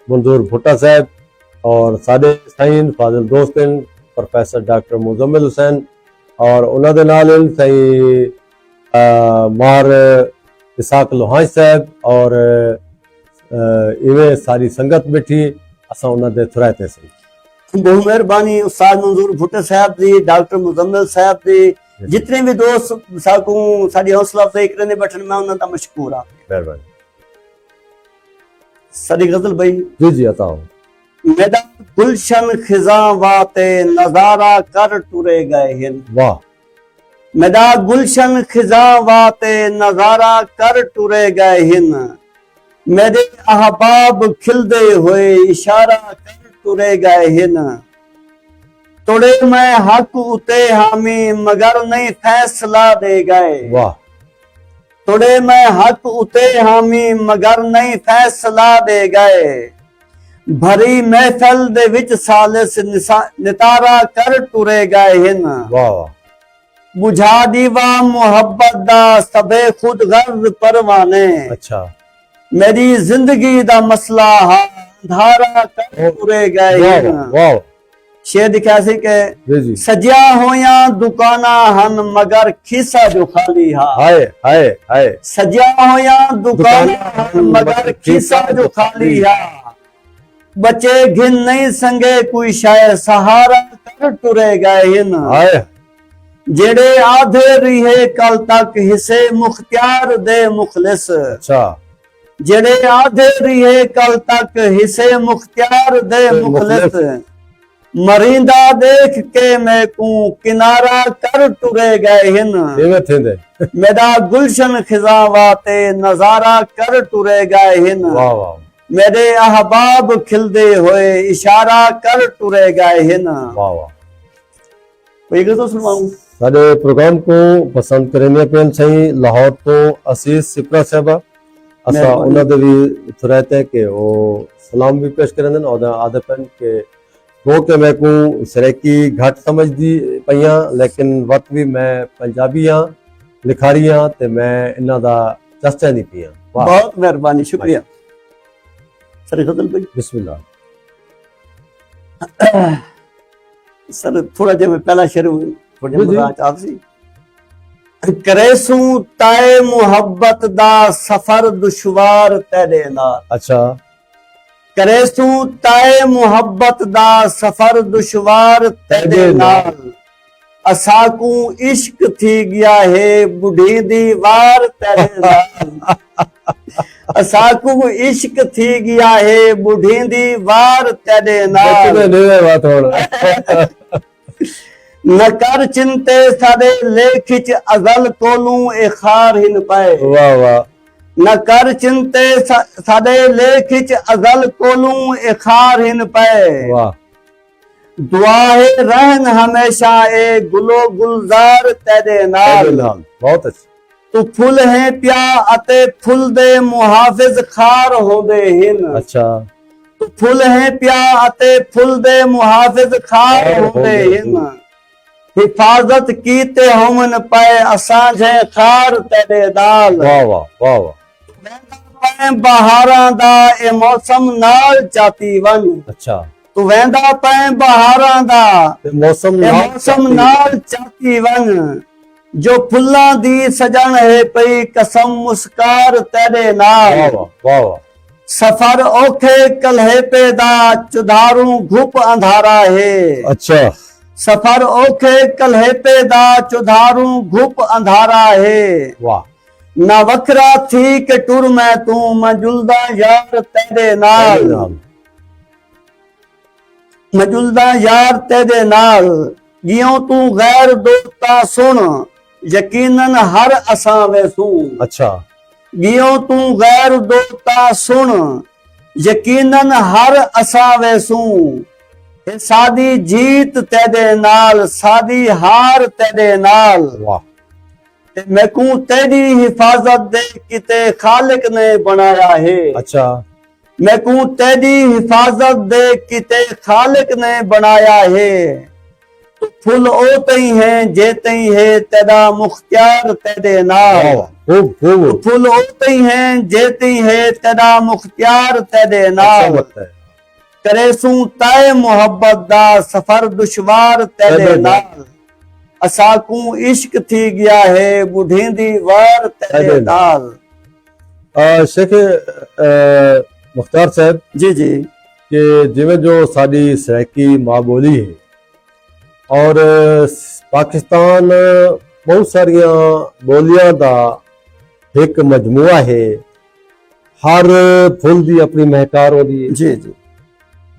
A: मंजूर भुट्टा साहब, और साडे साईं फाजिल दोस्त हैं प्रोफेसर डॉक्टर मुजम्मिल हुसैन, और उन्हां दे नाल हैं साईं मार इसाक लोहांज साहब, और इवें सारी संगत बैठी असां उन्हां दे थुराते सी।
B: बहुत मेहरबानी उस्ताद मंजूर भुट्टे साहब दी, डॉक्टर मुजम्मिल साहब दी, जितने भी दोस्त साकू साडी हौसला अफजाई करने बैठन मैं उन्हां दा मशकूर हां।
A: मेहरबानी।
B: साडी गजल भाई
A: जी जी अता हूं।
B: मेरा गुलशन खिजा वाते नजारा कर टुरे गए हिन।
A: वाह।
B: मेरा गुलशन खिजा वाते नजारा कर टुरे गए हिन। मेरे अहबाब खिलदे हुए इशारा कर टुरे गए हिन। तोड़े मैं हक उते हामी मगर नहीं फैसला दे गए।
A: वाह।
B: तोड़े मैं हक उते हामी मगर नहीं फैसला दे गए। भरी महफिल दे विच सालिस नितारा कर टुरे गए हिन।
A: वाह वाह।
B: बुझा दीवा मुहब्बत दा सबे खुद गर्ज परवाने।
A: अच्छा।
B: मेरी जिंदगी दा मसला हा धारा कर टुरे गए हिन।
A: वाह।
B: शेर दिखा सी के
A: जी जी।
B: सजिया होया दुकाना हन मगर खिसा जो खाली हा।
A: हाय हाय हाय।
B: सजिया होया दुकाना हन मगर खिसा जो खाली हा। बचे घिन नहीं संगे कोई शाय सहारा कर टुरे गए हिन।
A: हाय।
B: जेड़े आधे रिहे कल तक हिस्से मुख्तियार दे मुखलिस।
A: अच्छा।
B: जेड़े आधे रिहे कल तक हिस्से मुख्तियार दे मुखलिस। मरिंदा देख के मैं को किनारा कर टुरे गए हिन। मेरा गुलशन खिजावाते नजारा कर टुरे गए हिन।
A: वाह वाह।
B: मेरे अहबाब खिलदे हुए इशारा कर टुरे गए हिन।
A: वाह वाह।
B: कोई गजल सुनाऊं?
A: साडे प्रोग्राम को पसंद करने पे सही लाहौर तो असीस सिपरा साहबा असा उन्हां दे भी थुराते के वो सलाम भी पेश करन और आदे पेन के वो के मैं को सरेकी घट समझदी पईया, लेकिन वक्त भी मैं पंजाबी हां लिखारी हां ते मैं इन्हां दा चस्चा नहीं पिया।
B: बहुत मेहरबानी, शुक्रिया सर। गजल भाई
A: बिस्मिल्लाह।
B: सर थोड़ा जिहा मैं पहला शेर थोड़ा जिहा आपसी ਕਰੇਸੂ ਤਾਏ ਮੁਹੱਬਤ ਦਾ ਸਫਰ ਦੁਸ਼ਵਾਰ ਤੇਰੇ ਨਾਲ
A: अच्छा
B: ਕਰੇਸੂ ਤਾਏ ਮੁਹੱਬਤ ਦਾ ਸਫਰ ਦੁਸ਼ਵਾਰ ਤੇਰੇ ਨਾਲ ਅਸਾਕੂ ਇਸ਼ਕ ਥੀ ਗਿਆ ਹੈ ਬੁਢੀ ਦੀ ਵਾਰ ਤੇਰੇ ਨਾਲ ਅਸਾਕੂ ਇਸ਼ਕ ਥੀ ਗਿਆ ਹੈ ਬੁਢੀ ਦੀ ਵਾਰ ਤੇਰੇ ਨਾਲ
A: नहीं है बात होना
B: न कर चिंते साडे लेख च अजल कोलू ए खार हिन पाए
A: वाह वाह
B: न कर चिंते साडे लेख च अजल कोलू ए खार हिन पाए
A: वाह
B: दुआ है रहन हमेशा ए गुलो गुलजार तेरे नाल
A: बहुत अच्छा
B: तू फुल है प्या अते फुल दे मुहाफिज खार होंदे हिन
A: अच्छा
B: तू फुल है प्या अते फुल दे मुहाफिज खार होंदे हिन हिफाजत कीते हमन पाए असां जे खार तेरे नाल
A: वाह वाह वाह वाह
B: बहारां दा ए मौसम नाल चाती वन
A: अच्छा
B: तू वेंदा पै बहारां दा
A: ते मौसम
B: ए मौसम नाल चाती वन जो फुल्लां दी सजन है पई कसम मुस्कार तेरे नाल
A: वाह वाह वाह वाह
B: सफर औखे कल्हे पैदा चुधारू घुप अंधारा है
A: अच्छा
B: सफर औखे कल्हे पैदा चुधारू घुप अंधारा है
A: वाह
B: ना वखरा थी के टुर मैं तू मजुलदा यार तेरे नाल मजुलदा यार तेरे नाल जियों तू गैर दोस्ता सुन यकीनन हर असां वेसू
A: अच्छा
B: जियों तू गैर दोस्ता सुन यकीनन हर असां वेसू सादी जीत तेरे नाल सादी हार तेरे नाल
A: वाह
B: मैं को तेरी हिफाजत दे किते खालिक ने बनाया है
A: अच्छा
B: मैं को तेरी हिफाजत दे किते खालिक ने बनाया है तू फुल ओ तई है जे तई है तेरा मुख्तियार तेरे नाल
A: खूब खूब
B: फुल ओ तई है जे तई है तेरा मुख्तियार तेरे नाल करेसू ताए मुहब्बत दा सफर दुश्वार तेरे नाल असाकू इश्क थी गया है बुढ़ींदी वार तेरे नाल
A: शेख मुख्तार साहब
B: जी जी
A: कि जिवें जो साडी सराइकी मां बोली है और पाकिस्तान बहुत सारिया बोलियां दा एक मजमुआ है हर फुल दी अपनी महकार होती है
B: जी जी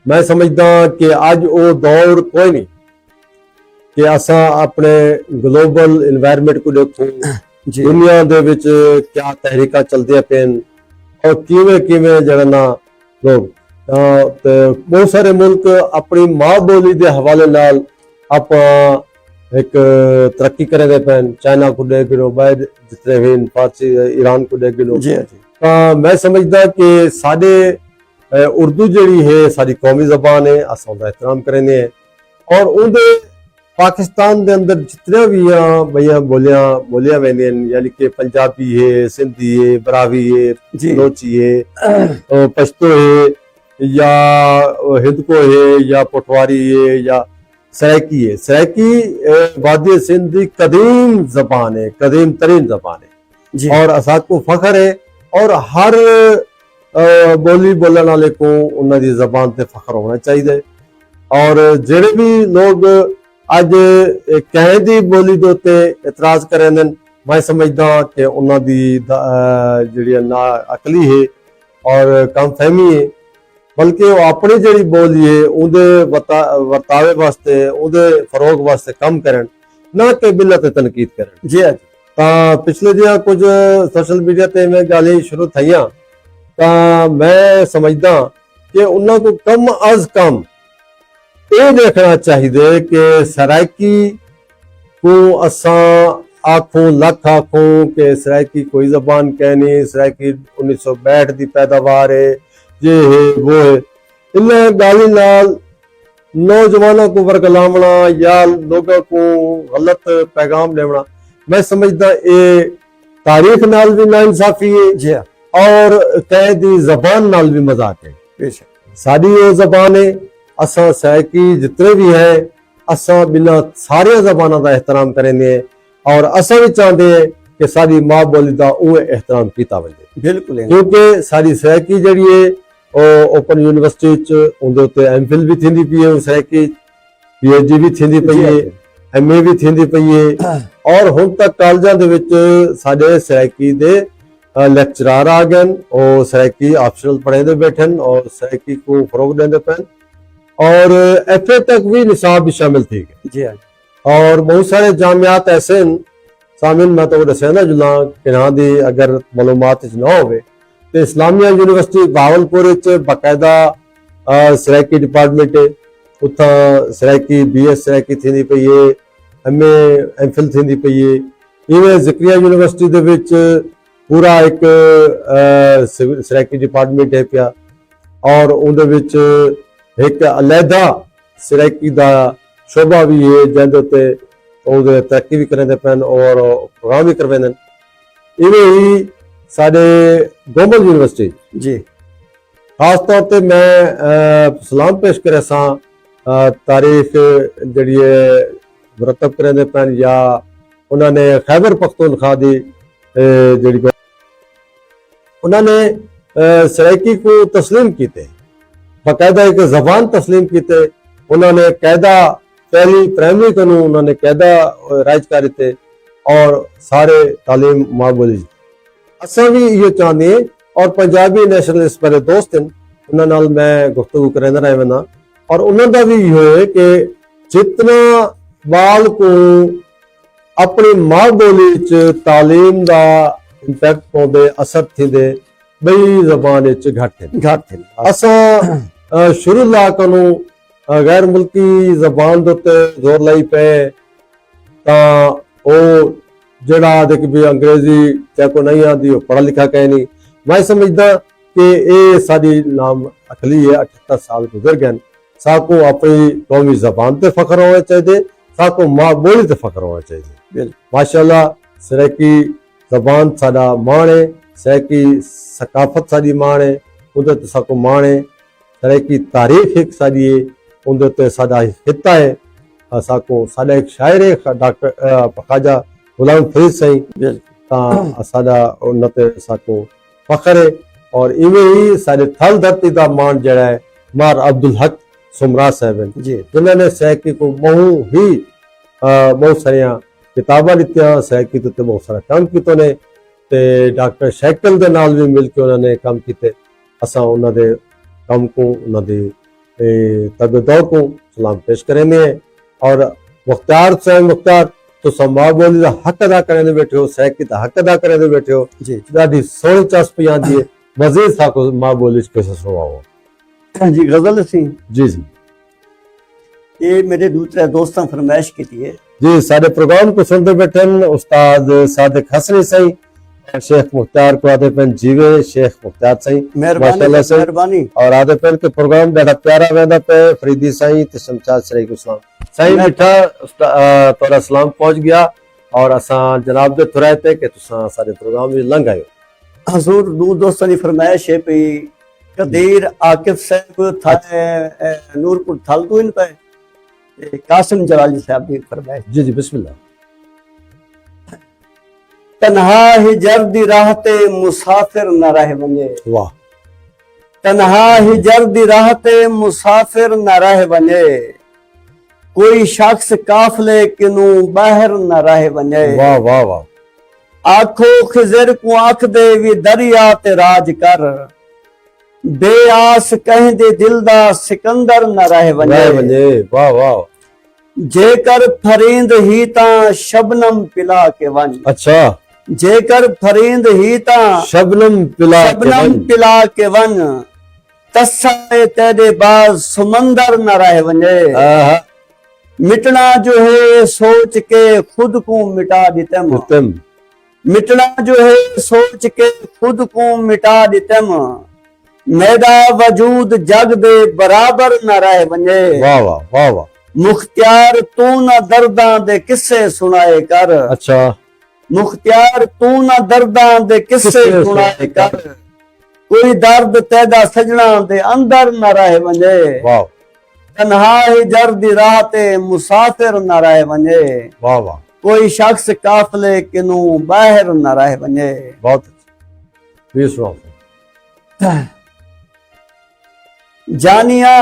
A: मैं समझदा कि अज वो दौर कोई नहीं कि असा अपने ग्लोबल एनवायरनमेंट को देखो दुनिया दे विच क्या तहरीका चलदियां पेन और किवें किवें जड़ना लोग ते बहुत सारे मुल्क अपनी मां बोली दे हवाले नाल आप एक तरक्की करे दे पेन चाइना को देख लो बाहर जितने भी फारसी ईरान को देख लो
B: जी
A: मैं समझदा कि साडे उर्दू जड़ी है सारी कौमी जबान है अस उनका एहतराम करेंगे और उनके पाकिस्तान के अंदर जितने भी भैया बोलिया वेंदियां यानी कि पंजाबी है सिंधी है बरावी है बलोची है पश्तो है या हिंदको है या पटवारी है या सराइकी है सराइकी वादी सिंध की कदीम जबान है कदीम तरीन जबान है और असा को फख्र है और हर बोली बोलने वाले को उन्होंने जबान से फख्र होना चाहिए और जेड़े भी लोग अज कहें दी बोली दे उत्ते इतराज करें मैं समझदा कि उन्होंने जी ना अकली है और कम फहमी है बल्कि वो अपनी जी बोली है उनके वर्तावे वास्ते उनके फरोग वास्ते कम करन ना कि बिल्ला ते तनकीद करन
B: जी
A: पिछले दिया कुछ सोशल मीडिया ते मैं गाली शुरू थईयां मैं समझदा कि उन्होंने को कम अज कम ये देखना चाहिए कि सराइकी को असा आखों लख आखों कि सराइकी कोई जबान कहनी सराइकी 1962 की पैदावार है ये है वो है इन गाली नाल नौजवानों को वर्गलावना या लोगों को गलत पैगाम देना मैं समझदा ये तारीख नाल भी नाइंसाफी है
B: जी
A: और कैदी जबान नाल भी मजाक है साड़ी वो जबान है असा सराइकी जितने भी है असा बिना सारे जबाना का एहतराम करेंगे और असां भी चाहते हैं कि साडी मां बोली का उहे एहतराम किया वजे
B: बिल्कुल
A: क्योंकि साडी सराइकी जड़ी है ओपन यूनिवर्सिटी च उंदे उत्ते एमफिल भी थींदी पई है सराइकी पीएचडी भी थींदी पई है एमए भी थींदी पई है और हुण तक कॉलेजां दे विच साडे सराइकी दे लेक्चरार आ गए और सराइकी ऑप्शनल पढ़ाते बैठन और सराइकी को फरोग देंदे पैन और एफए तक भी निसाब भी शामिल थी गए
B: जी हाँ
A: और बहुत सारे जामियात ऐसे हैं सामिन मैं तो दसिया ना जुला किना दी अगर मालूमात ना हो तो इस्लामिया यूनिवर्सिटी बहावलपुर बाकायदा सराइकी डिपार्टमेंट है उथा सराइकी बीएस सराइकी थी पई है एमए एमफिल थी पई है इवें ज़िक्रिया यूनिवर्सिटी दे विच पूरा एक सराइकी डिपार्टमेंट है पिया और उनदे विच एक अलहदा सराइकी दा शोभा भी है जिंदे उत्ते उहदे तरक्की भी करेंदे पैन और प्रोग्राम भी करवेंदे इवें ही साडे गोमल यूनिवर्सिटी
B: जी
A: खास तौर पे मैं सलाम पेश करे सा तारीख जड़ी मुरतब करेंदे पैन या उन्होंने खैबर पख्तूनख्वा दी जड़ी उन्होंने सराइकी को तस्लीम किते बाकायदा एक जबान तस्लीम किते उन्होंने कायदा पहली प्राइमरी कानून उन्होंने कायदा राइज करे और सारे तालीम मां बोली असा भी ये चाहते हैं और पंजाबी नेशनलिस्ट मेरे दोस्त हैं उन्होंने नाल मैं गुफ्तगू करेंदा रह वना और उन्होंने भी ये है कि जितना बाल को अपनी मां बोली च तालीम का इंपैक्ट पौंदे असर थींदे बई जबान घट असा शुरू ला कनू गैर मुल्की जबान दे उत्ते जोर लाई पे ता ओ जड़ा देख भी अंग्रेजी चाहे को नहीं आती वो पढ़ा लिखा कहीं नहीं मैं समझदा कि ये साडी नाम अकली है 78 साल गुजर गए साको अपनी कौमी जबान ते फख्र होना चाहिए साको मां बोली ते फख्र होना चाहिए माशाल्लाह सराइकी जबान साडा मान है सराइकी सकाफत साडी मान है उदे ते साको मान है सराइकी तारीख एक साडी है उदे ते साडा हिता है साको साडा एक शायर है डॉक्टर ख्वाजा गुलाम फरीद साईं ता साडा उन्नते साको फख्र है और इवें ही साडे थल धरती दा मान जड़ा है मार अब्दुल हक सुमरा साहब जी जिन्होंने सराइकी को बहुत सारिया किताबा लितिया सराइकी ते बहुत सारा काम किया ने ते डॉक्टर शैकल दे नाल भी मिल के उन्होंने काम किए असा उन्होंने काम को उन्होंने तबदौर को सलाम पेश करेंगे और मुख्तार साहब मुख्तार तो मां बोली का हक अदा करने बैठे हो सराइकी का हक अदा करने बैठे हो
B: जी
A: ॾाढी सोहनी चस्प आंदी है मज़ीद साको मां बोली कैसे सुनाओ
B: जी गजल सी
A: जी जी
B: ये मेरे दूसरे दोस्तों फरमाइश की थी
A: जी सारे प्रोग्राम को सुनते बैठे उस्ताद सादिक हसनी सही शेख मुख्तार को आदे पेन जीवे शेख मुख्तार सही
B: मेहरबानी
A: और आदे पेन के प्रोग्राम ॾाढा प्यारा वेंदा पे फरीदी सही ते शमशाद शरीक इस्लाम सही मिठा तोरा सलाम पहुंच गया और असा जनाब दे थुराते कि तुसा सारे प्रोग्राम भी लंघ आयो
B: हजूर दू दोस्तों की फरमाइश है पई कदीर आकिफ साहब था नूरपुर थलतून पे कासिम जलाली साहब की फरमाइश
A: जी जी बिस्मिल्लाह
B: तन्हा हिजर दी राह ते मुसाफिर न रह वने
A: वाह
B: तन्हा हिजर दी राह ते मुसाफिर न रह वने कोई शख्स काफले किनू बाहर न रह वने
A: वाह वाह वाह
B: आखो खिजर को आख दे भी दरिया ते राज कर बेआस कह दे दिल दा सिकंदर न रह वने
A: वाह वाह
B: जेकर फरींद ही ता शबनम पिला के वन
A: अच्छा
B: जेकर फरींद ही ता
A: शबनम
B: पिला के वन तस्साए तेरे बाज समंदर न रह वने मिटना जो है सोच के खुद को मिटा देतम मिटना जो है सोच के खुद को मिटा देतम मैदा वजूद जग दे बराबर न रह वने
A: वाह वाह वाह वाह
B: मुख्तियार तू न दर्दां दे किस्से सुनाए कर
A: अच्छा
B: मुख्तियार तू न दर्दां दे किस्से सुनाए कर कोई दर्द तेदा सजना दे अंदर न रह वने
A: वाह
B: तन्हा हिजर दी राह ते मुसाफिर न रह वने
A: वाह वाह
B: कोई शख्स काफले किनू बाहर न रह वञे।
A: बहुत अच्छा। प्लीज सुनाओ।
B: जानिया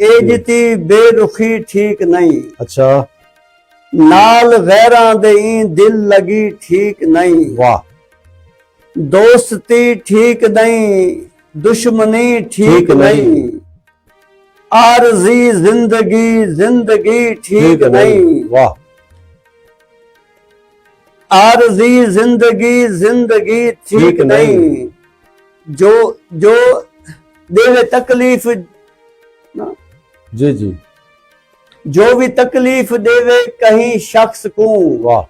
B: एजती बेरुखी ठीक नहीं,
A: अच्छा।
B: नाल गैरां दे दिल लगी ठीक नहीं।
A: वाह।
B: दोस्ती ठीक नहीं, दुश्मनी ठीक नहीं। आरजी जिंदगी जिंदगी ठीक नहीं।
A: वाह।
B: आरजी जिंदगी जिंदगी ठीक
A: ठीक नहीं।
B: नहीं। जो जो देवे तकलीफ ना,
A: जी जी।
B: जो भी तकलीफ देवे कहीं शख्स को,
A: वाह।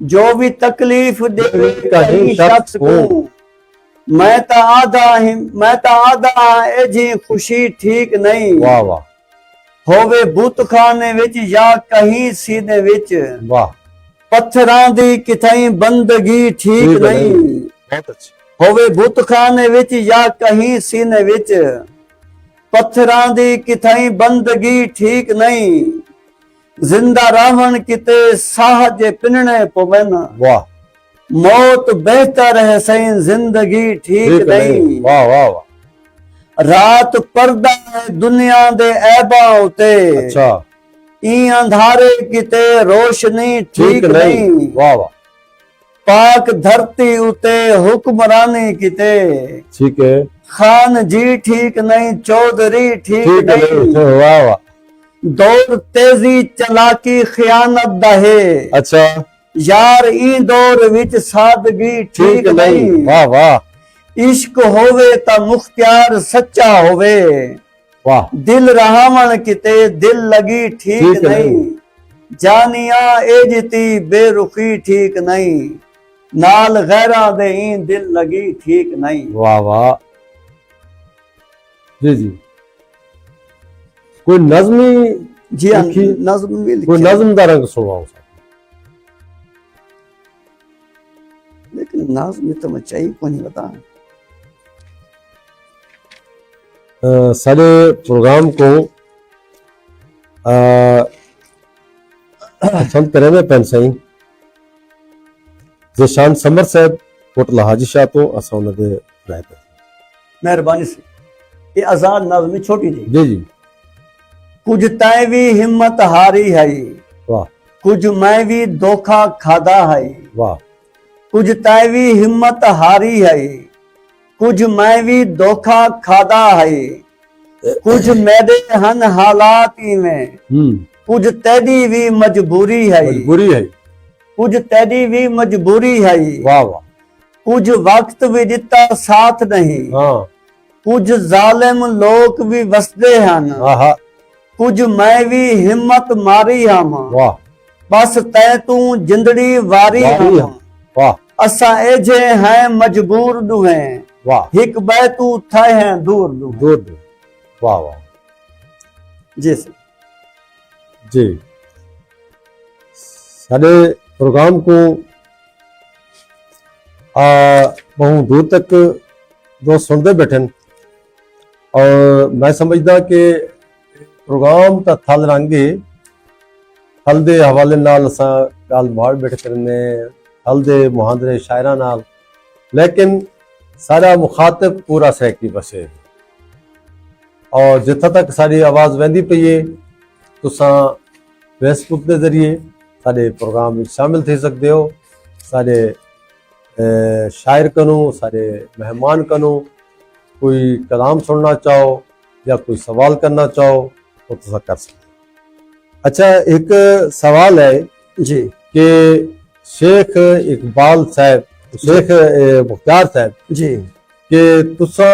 B: जो भी तकलीफ देवे
A: कहीं
B: कहीं
A: शख्स
B: शख्स को, मैं तो आधा ए जी खुशी ठीक नहीं।
A: वाह वाह
B: होवे बुतखाने विच या कहीं सीने विच,
A: वाह।
B: पत्थरां दी किथई बंदगी ठीक नहीं।
A: बहुत अच्छा।
B: होवे बुतखाने विच या कहीं सीने विच, पत्थरां दी किथई बंदगी ठीक नहीं। जिंदा रावण किते साह जे पिनने पवन,
A: वाह।
B: मौत बेहतर है सही जिंदगी ठीक नहीं।
A: वाह वाह वाह।
B: रात पर्दा है दुनिया दे ऐबा उते,
A: अच्छा।
B: ई अंधारे किते रोशनी ठीक नहीं।
A: वाह वाह।
B: पाक धरती उते हुक्मरानी किते,
A: ठीक है।
B: खान जी ठीक नहीं चौधरी ठीक नहीं।
A: वाह वाह।
B: दौर तेजी चलाकी खियानत दा है,
A: अच्छा।
B: यार ई दौर विच सादगी ठीक नहीं।
A: वाह वाह।
B: इश्क होवे ता मुख्तियार सच्चा होवे,
A: वाह।
B: दिल रहावण किते दिल लगी ठीक नहीं। जानिया एजती बेरुखी ठीक नहीं, नाल गैरा दे दिल लगी ठीक नहीं।
A: वाह वाह। जी जी। कोई नज़्मी
B: जी हाँ,
A: लिखी?
B: नज़्म भी
A: कोई
B: लिखी,
A: नज़्म दा रंग सुनाओ।
B: लेकिन नज़्म तो मैं चाहिए को नहीं बता।
A: सारे प्रोग्राम को पसंद करें में पेन साईं ज़ेशान समर साहब कोटला हाजी शाह तो असा उन्हें रहते।
B: मेहरबानी से ये आजाद नज़्म छोटी जी।
A: जी जी।
B: कुछ तय भी हिम्मत हारी है,
A: वाह।
B: कुछ मैं भी धोखा खादा है।
A: वाह।
B: कुछ तय भी हिम्मत हारी है, कुछ मैं भी धोखा खादा है। कुछ मेरे हन हालात में, कुछ तेरी भी मजबूरी है।
A: मजबूरी है।
B: कुछ तेरी भी मजबूरी है।
A: वाह वाह।
B: कुछ वक्त भी दिता साथ नहीं,
A: हाँ।
B: कुछ जालिम लोग भी वसदे हन।
A: हाँ।
B: कुछ मैं भी हिम्मत मारी हम,
A: वाह।
B: बस तै तू जिंदड़ी वारी हम।
A: वाह।
B: असा एजे हैं मजबूर दुहे,
A: वाह।
B: हिक बै तू थे हैं दूर दुहे।
A: दूर दूर। वाह वाह।
B: जी सर।
A: जी। सारे प्रोग्राम को बहुत दूर तक दोस्त सुनते बैठे और मैं समझदा कि प्रोग्राम का थल रंगे थल दे हवाले नाल असां गाल बाड़ बैठ करने थल दे मुहांदरे शायरा नाल, लेकिन सारा मुखातिब पूरा सैकी बसे और जिथे तक साड़ी आवाज़ वेंदी पई है तुसां फेसबुक के जरिए साडे प्रोग्राम में शामिल थी सकते हो। साडे शायर कनो सारे मेहमान कनो कोई कलाम सुनना चाहो या कोई सवाल करना चाहो तो तुसा कर सकते। अच्छा, एक सवाल है
B: जी
A: कि शेख इकबाल साहब शेख मुख्तार साहब
B: जी
A: कि तुसा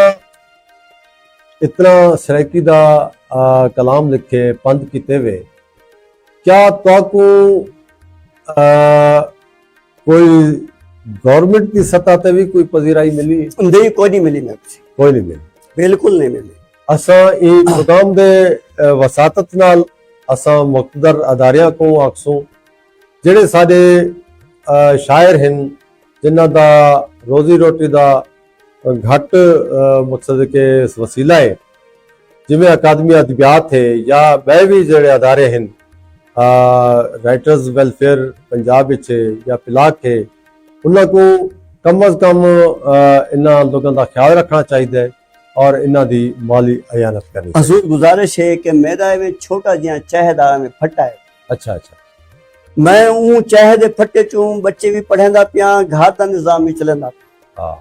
A: इतना सराइकी दा कलाम लिखे पंद किते वे, क्या ताकू कोई गवर्नमेंट की सतह ते भी कोई पजीराई मिली?
B: नहीं, कोई नहीं मिली। मैं
A: कोई नहीं मिली,
B: बिल्कुल नहीं मिली।
A: असा ये प्रोग्राम दे वसातत नाल असा मुक़्तदर अदारियां को आखसूं जेड़े साडे शायर हैं जिन्हां दा रोजी रोटी दा घट मकसद के वसीला है, जिमें अकादमी अदबियात है या बै भी जेड़े अदारे हैं ਰਾਈਟਰਸ ਵੈਲਫੇਅਰ ਪੰਜਾਬ ਵਿੱਚ ਜਾਂ ਪਿਲਾਕ ਹੈ ਉਹਨਾਂ ਨੂੰ ਕਮ ਅਜ਼ ਕਮ ਇਹਨਾਂ ਲੋਕਾਂ ਦਾ ਖਿਆਲ ਰੱਖਣਾ ਚਾਹੀਦਾ ਹੈ ਔਰ ਇਹਨਾਂ ਦੀ ਮਾਲੀ ਅਯਾਨਤ ਕਰਨੀ ਚਾਹੀਦੀ
B: हजूर गुजारिश है कि मेरा में छोटा जिहा चहदा में फटा है
A: है। अच्छा अच्छा
B: मैं ऊ चह दे फटे चूं बच्चे भी पढ़ेंदा पिया घर का निजाम भी चलेंदा
A: हाँ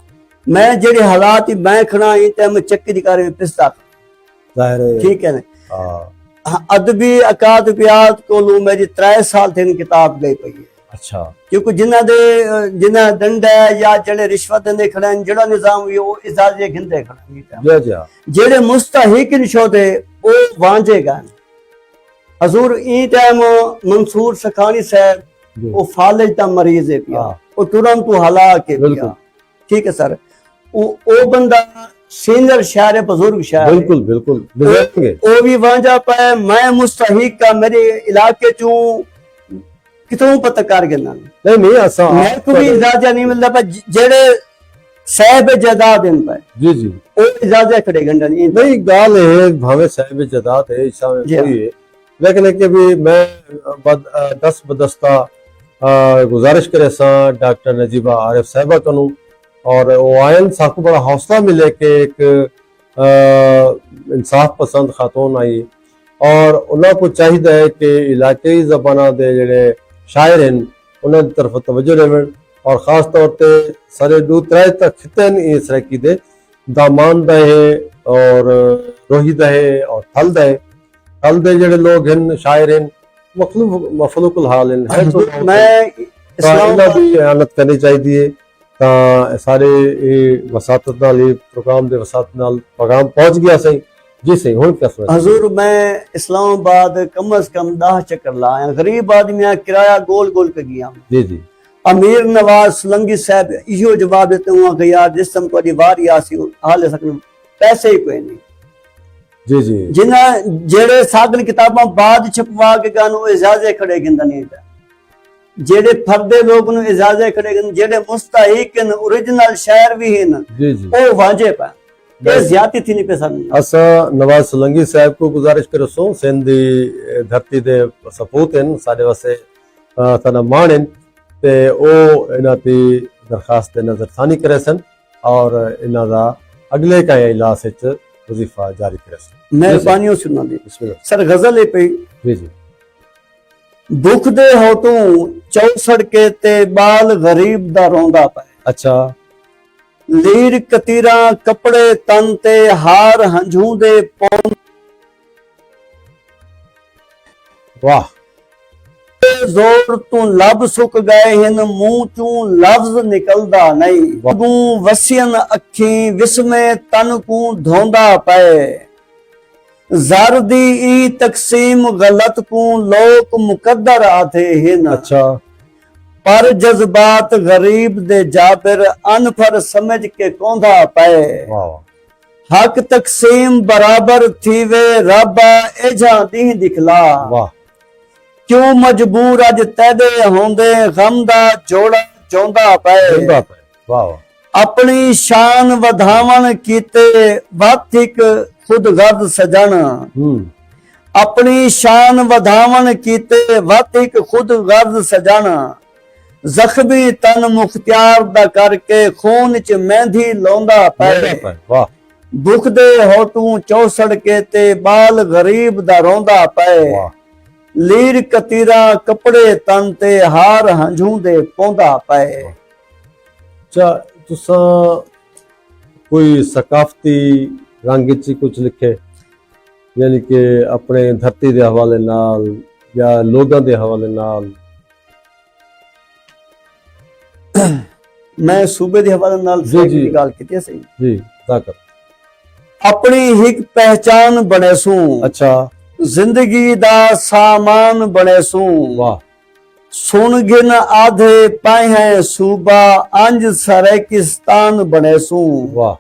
B: मैं जेड़े हालात ही मैं खड़ा ही ते मैं चक्की दी कार में पिसदा
A: जाहिर है
B: ठीक है ना
A: हाँ
B: अदबी अकादबियात कोलू मेरी 3 साल थे किताब गई पई है
A: अच्छा
B: क्योंकि जिन्ना दंड है या जेड़े रिश्वत देंदे खड़े हैं जेड़ा निजाम हुई वो इजाजे घिंदे खड़े
A: जी जी
B: जेड़े मुस्तहिक निशोदे वो वांजेगा हजूर ई टाइम मंसूर सखानी साहब
A: जी।
B: वो फालिज दा मरीज है पिया
A: हाँ।
B: वो तुरंत हलाक है पिया
A: बिल्कुल।
B: ठीक है सर वो बंदा सीनियर शायर है बुजुर्ग शायर है।
A: बिल्कुल बिल्कुल बुजुर्ग है।
B: वो भी वांजा पाए मैं मुस्तहिक का मेरे इलाके चूं कितों पत्रकार गिरना
A: नहीं नहीं ऐसा
B: मैं को भी इजाजा नहीं मिलता पर जेड़े साहब जायदाद इन पर
A: जी जी
B: वो इजाजा खड़े गंडा नहीं
A: नहीं गाल है भावे साहिब जदात है ईसा में
B: जी
A: कोई है लेकिन है कि भी मैं दस बदस्ता गुजारिश करे सा डॉक्टर नजीबा आरिफ साहिबा करूं और वो आयन साकू बड़ा हौसला मिले कि एक इंसाफ पसंद खातून आई और उन्होंने को चाहिए है कि इलाकई ज़बाना दे जेड़े शायर हैं उन्होंने तरफ तवज्जो देवन और खास तौर पे सारे दो त्रै तक खिते ने इस तरह की दे दामान दहे और रोही दहे और थल दे जेड़े लोग हैं शायर हैं मखलूकुल हाल हैं तो
B: मैं
A: इस्लाम की इयानत करनी चाहिए ਤਾਂ ਸਾਰੇ ਇਹ ਵਸਾਤਤ ਨਾਲ ਇਹ ਪ੍ਰੋਗਰਾਮ ਦੇ ਵਸਾਤਤ ਨਾਲ ਪੈਗਾਮ ਪਹੁੰਚ ਗਿਆ ਸਹੀ जी सही हुन क्या सोच
B: हजूर मैं इस्लामाबाद कम अज कम 10 चक्कर लाया गरीब आदमी किराया गोल गोल पे गया
A: जी जी
B: अमीर नवाज सुलंगी साहब इहो जवाब देते हुआ कि यार जिस समय तुम्हारी वारी आसी हाल सकन पैसे ही कोई नहीं
A: जी जी
B: जिन्ना जेड़े सागन किताबां बाद छपवा के गानो इजाजे खड़े गिंदा नहीं था जेड़े फरदे लोग नु इजाजे खड़े गिंदा जेड़े मुस्तहिक ओरिजिनल शायर भी हैं
A: जी जी
B: ओ वाजे पा ये ज्यादा थी नहीं पैसा
A: असा नवाज सुलंगी साहब को गुजारिश करो सो सिंध दी धरती दे सपूत हैं साडे वास्ते तना मान हैं ते ओ इना दी दरखास्त नजरसानी करे सन और इना दा अगले का इलाज विच वजीफा जारी करे सन
B: मेहरबानियों सुना दी
A: बिस्मिल्लाह
B: सर गजल है पे
A: जी जी
B: दुख दे हो तू 64 के ते बाल गरीब दा रोंदा पे
A: अच्छा
B: लीर कतीरा कपड़े तन ते हार हंझू दे पौन
A: वाह
B: जोर तू लब सुक गए हिन मुंह चू लफ्ज निकलदा नहीं गू वसियन अखी विस्मे तन को धोंदा पे जर दी ई तकसीम गलत को लोक मुकद्दर आते हिन
A: अच्छा
B: पर जज्बात गरीब दे जाबिर अनफर समझ के कोंधा पे
A: वाह
B: हक तकसीम बराबर थीवे रब्बा एजा दी दिखला
A: वाह
B: क्यों मजबूर अज तैदे होंदे गम दा जोड़ा चौंदा पे
A: जिंदा पे वाह
B: अपनी शान वधावन कीते वाथिक खुद गर्द सजन अपनी शान वधावन कीते वाथिक खुद गर्द सजन जख्मी तन मुख्तियार दा करके खून च मेहंदी लौंदा पे
A: वाह
B: दुख दे होठू 64 के ते बाल गरीब दा रोंदा पे
A: वाह
B: लीर कतीरा कपड़े तन ते हार हंझू दे पौंदा पे
A: अच्छा तुसा कोई सकाफती रंग च कुछ लिखे यानी कि अपने धरती दे हवाले नाल या लोगां दे हवाले नाल
B: मैं सूबे दे हवाले नाल
A: जी, जी।
B: की गल कीती सही
A: जी ताकत
B: अपनी हिक पहचान बने सू
A: अच्छा
B: जिंदगी दा सामान बने सू
A: वाह
B: सुन गिन आधे पाए हैं सूबा अंज सरेकिस्तान बने सू
A: वाह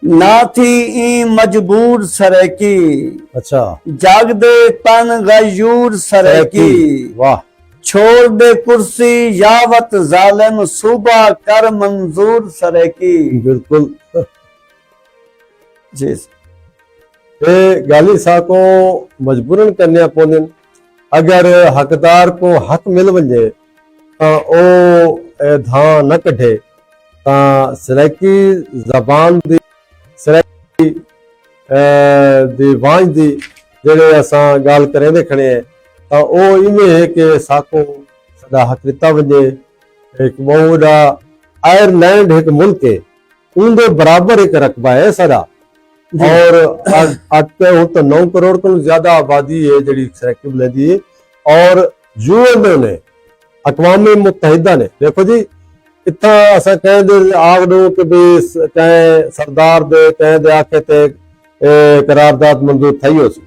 B: ना थी ई मजबूर सरेकी
A: अच्छा
B: जागदे पन गयूर सरेकी
A: वाह
B: छोड़ दे कुर्सी यावत जालिम सूबा कर मंजूर सरेकी
A: बिल्कुल
B: जी
A: ये गाली सा को मजबूरन करने पौंदन अगर हकदार को हक मिल वजे तो ओ धां न कढे तो सराइकी जबान दी सराइकी दी वांझ दी जेड़े असां गाल करेंदे खड़े हैं तो ओ इवें है कि साको सदा हक दिता वजे। एक बहुत वड्डा आयरलैंड एक मुल्क है उनके बराबर एक रकबा है सारा और आज हूं तो 9 करोड़ को ज्यादा आबादी है जी सराइकी बुलंदी है और यूएनओ ने अक़वाम मुत्तहिदा ने देखो जी इतना असा कहें आग दो कि भी कहें सरदार दे कहें दे आखे ते करारदाद मंजूर थी हो सी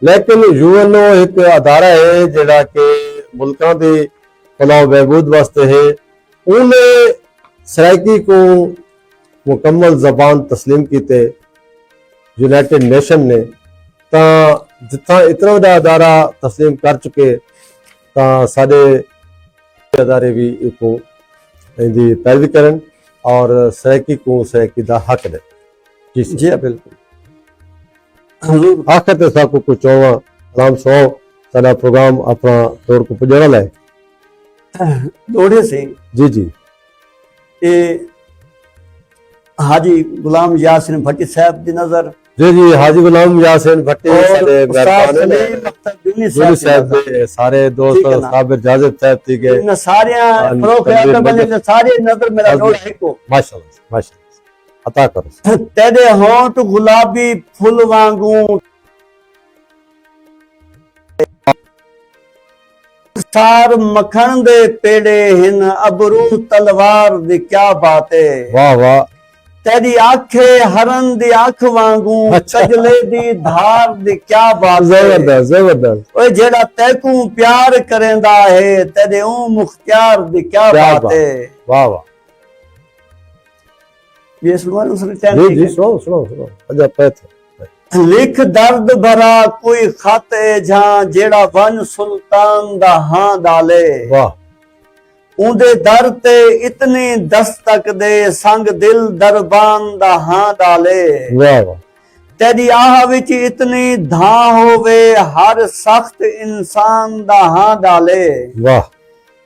A: लेकिन यूएनओ एक अदारा है जिहड़ा कि मुल्कां दी फलाह बहबूद वास्ते है उन्हें सराइकी को मुकम्मल जबान तस्लीम कीते यूनाइटेड नेशन ने तो जितना इतना वड्डा अदारा तस्लीम कर चुके तो साडे अदारे भी इको इहदी पैरवी करन और सराइकी को सराइकी दा हक दे। जी
B: जी बिल्कुल
A: हजूर आखिर ते साको को चोवा सलाम सो साडा प्रोग्राम अपना तौर को पुजण लाए
B: दौड़े से
A: जी जी
B: ये हाजी गुलाम यासिन भट्टी साहब दी नजर
A: जी जी हाजी गुलाम यासिन भट्टी साडे मेहरबान ने
B: दुनी
A: दुनी साहब दे सारे दोस्त
B: ठीक है ना।
A: साबिर जाजिब साहब थी गए
B: इन सारे फरोख याद बने ने सारे नजर मेरा दौड़ है को
A: माशाल्लाह माशाल्लाह अता करो
B: तेरे होंठ गुलाबी फुल वांगू सार मखन दे पेड़े हिन अबरू तलवार दी क्या बात है
A: वाह वाह
B: तेरी आखे हरन दी आंख वांगू
A: अच्छा।
B: कजले दी धार दी क्या बात है
A: जबरदस्त जबरदस्त
B: ओए जेड़ा तैकू प्यार करेंदा है तेरे ऊ मुख्तियार दी क्या
A: क्या
B: बात
A: बात।
B: है
A: वाह वाह
B: ये सुनो उसने
A: जी
B: टाइम
A: जी सुनो सुनो सुनो अजा पैथ
B: लिख दर्द भरा कोई खत है जहां जेड़ा वन सुल्तान दा हां डाले
A: वाह
B: उंदे दर ते इतनी दस्तक दे संग दिल दरबान दा हां डाले
A: वाह वाह
B: तेरी आह विच इतनी धां होवे हर सख्त इंसान दा हां डाले
A: वाह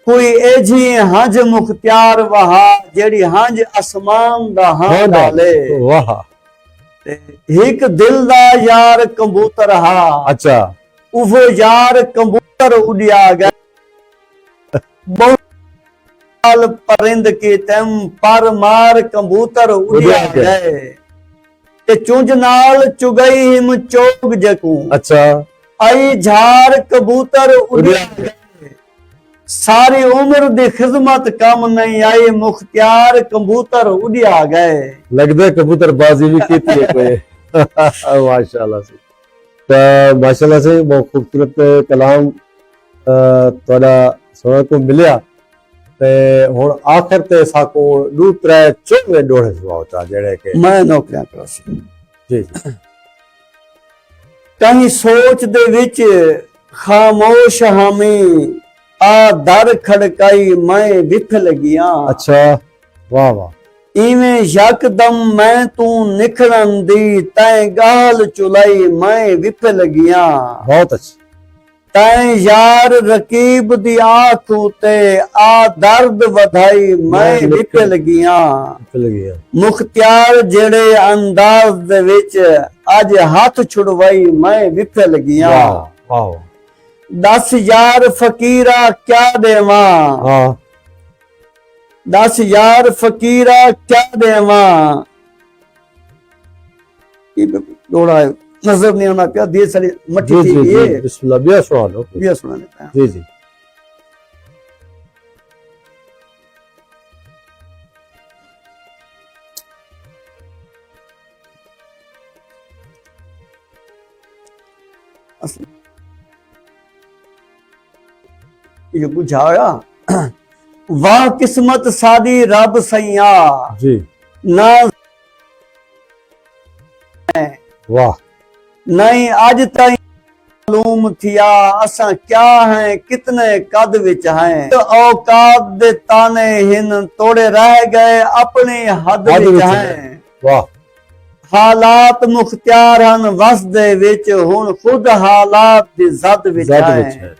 B: कोई एजी हंज मुख्तियार वहा जेड़ी हंज आसमान दा हां डाले
A: वाह
B: ते एक दिल दा यार कबूतर हा
A: अच्छा
B: उहो यार कबूतर उड़िया गया बहुत साल परिंद की तम पर मार कबूतर उड़िया
A: गया।
B: गए ते चुंझ नाल चुगई हिम चोग जकू
A: अच्छा
B: आई झार कबूतर उड़िया गए सारी उम्र दी खिदमत कम नहीं आई मुख्तियार कबूतर उड़िया गए
A: लगदे कबूतर बाजी भी कीती है कोई माशाल्लाह से तो माशाल्लाह से बहुत खूबसूरत कलाम थोड़ा सुनने को मिलिया ते हुन आखिर ते साको दू त्रै चोवे डोड़े सुनाओ चा जेड़े के
B: मैं नौकरियां करो
A: जी जी
B: कहीं सोच दे विच खामोश हामी आ दर खड़काई मैं विफल गया
A: अच्छा वाह वाह
B: इवें यकदम मैं तू निखड़न दी तै गाल चुलाई मैं विफल गया
A: बहुत अच्छा
B: तै यार रकीब दी आंख उते आ दर्द वधाई मैं विफल गया
A: चल गया
B: मुख्तियार जेड़े अंदाज दे विच अज हाथ छुड़वाई मैं विफल गया
A: वाह वाह
B: 10 यार फकीरा क्या देवा
A: हाँ
B: 10 यार फकीरा क्या देवा थोड़ा नजर नहीं होना पिया दिए सारी मट्टी
A: जी
B: थी
A: जी
B: ये
A: जी बिस्मिल्लाह बिया सुना
B: ये सुना लेता है
A: जी जी
B: ये बुझाया वाह किस्मत सादी रब सैया
A: जी
B: ना
A: वाह
B: नहीं आज तक मालूम थिया असा क्या है कितने कद विच हैं तो औकात दे ताने हिन तोड़े रह गए अपनी हद
A: हद
B: विच
A: विच
B: हैं
A: वाह
B: हालात मुख्तियार हन वस दे विच हुन खुद हालात दी जद विच
A: ज़द
B: हैं
A: विच है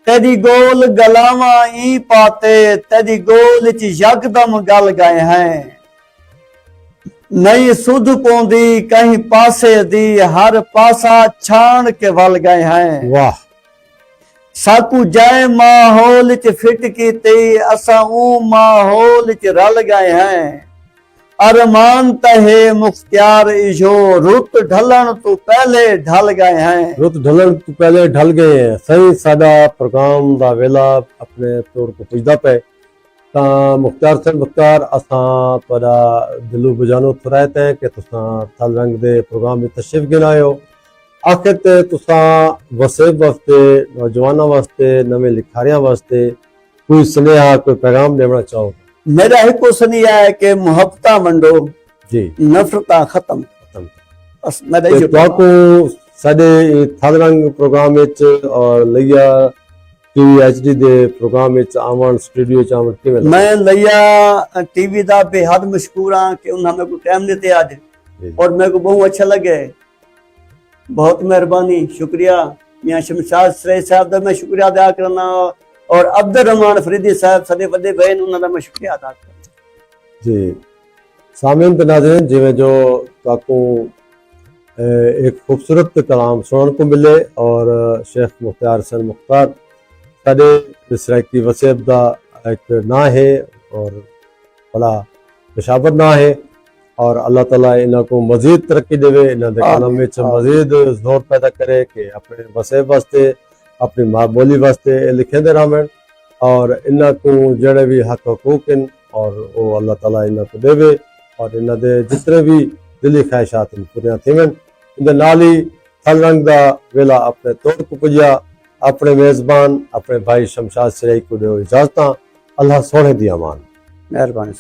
B: तेरी गोल गलावा ई पाते, तेरी गोल च यकदम गल गए हैं। नहीं सुध पौंदी कहीं पासे दी, हर पासा छान के वल गए हैं।
A: वाह
B: साकू जय माहौल च फिट कीती, असा ऊ माहौल च रल गए हैं। अरमान तहे मुख्तियार इजो, रुत ढलन तो पहले ढल गए हैं।
A: रुत ढलन तो पहले ढल गए हैं। सही साडा प्रोग्राम दा वेला अपने तौर को पुजदा पे तां मुख्तार सिंह मुख्तार असां तुहाडा दिलो बजानो थुरायत है कि तुसां थल रंग दे प्रोग्राम में तशरीफ गिनायो। आखिर ते तुसां वसेब वास्ते, नौजवानों वास्ते, नवे लिखारियां वास्ते कोई सुनेहा, कोई पैगाम देना चाहो?
B: मेरा एक सुनिया है कि मुहब्बतां वंडो,
A: जी
B: नफरतां खत्म। बस मेरा
A: ते
B: इहो
A: तुहाको साडे थल रंग प्रोग्राम विच और लैया टीवी एचडी दे प्रोग्राम विच आवन, स्टूडियो च आवन किवें लगा?
B: मैं लिया टीवी दा बेहद मशहूर हाँ कि उन्होंने मेरे को टाइम देते आज,
A: जी।
B: और मेरे को बहुत अच्छा लगे। बहुत मेहरबानी, शुक्रिया। मियां शमशाद सरे साहब दा मैं शुक्रिया अदा करना, और अब्दुल रहमान फरीदी साहब सदे वड्डे बहन उन्होंने मैं शुक्रिया अदा करना।
A: जी सामिन ते नाज़रीन, जिवें जो ताको एक खूबसूरत कलाम सुनने को मिले और शेख मुख्तार सिंह मुख्तार साडे सराइकी वसेब दा एक ना है और बड़ा पेशावर ना है, और अल्लाह ताला इन्हां को मजीद तरक्की देवे, इन्हां दे कलम विच मजीद जोर पैदा करे कि अपने वसेब वास्ते, अपनी माँ बोली वास्ते लिखेंदे रहन, और इन्हां को जड़े भी हक हकूक हैं और वो अल्लाह ताला इन्हां को देवे, और इन्हां दे जितने भी दिली ख्वाहिशात पूरियां थीवन। इनके नाल ही थल रंग दा वेला अपने तौर को पुजिया। अपने मेज़बान अपने भाई शमशाद सिरई को दियो इजाजत। अल्लाह सोने दी अमान।
B: मेहरबानी।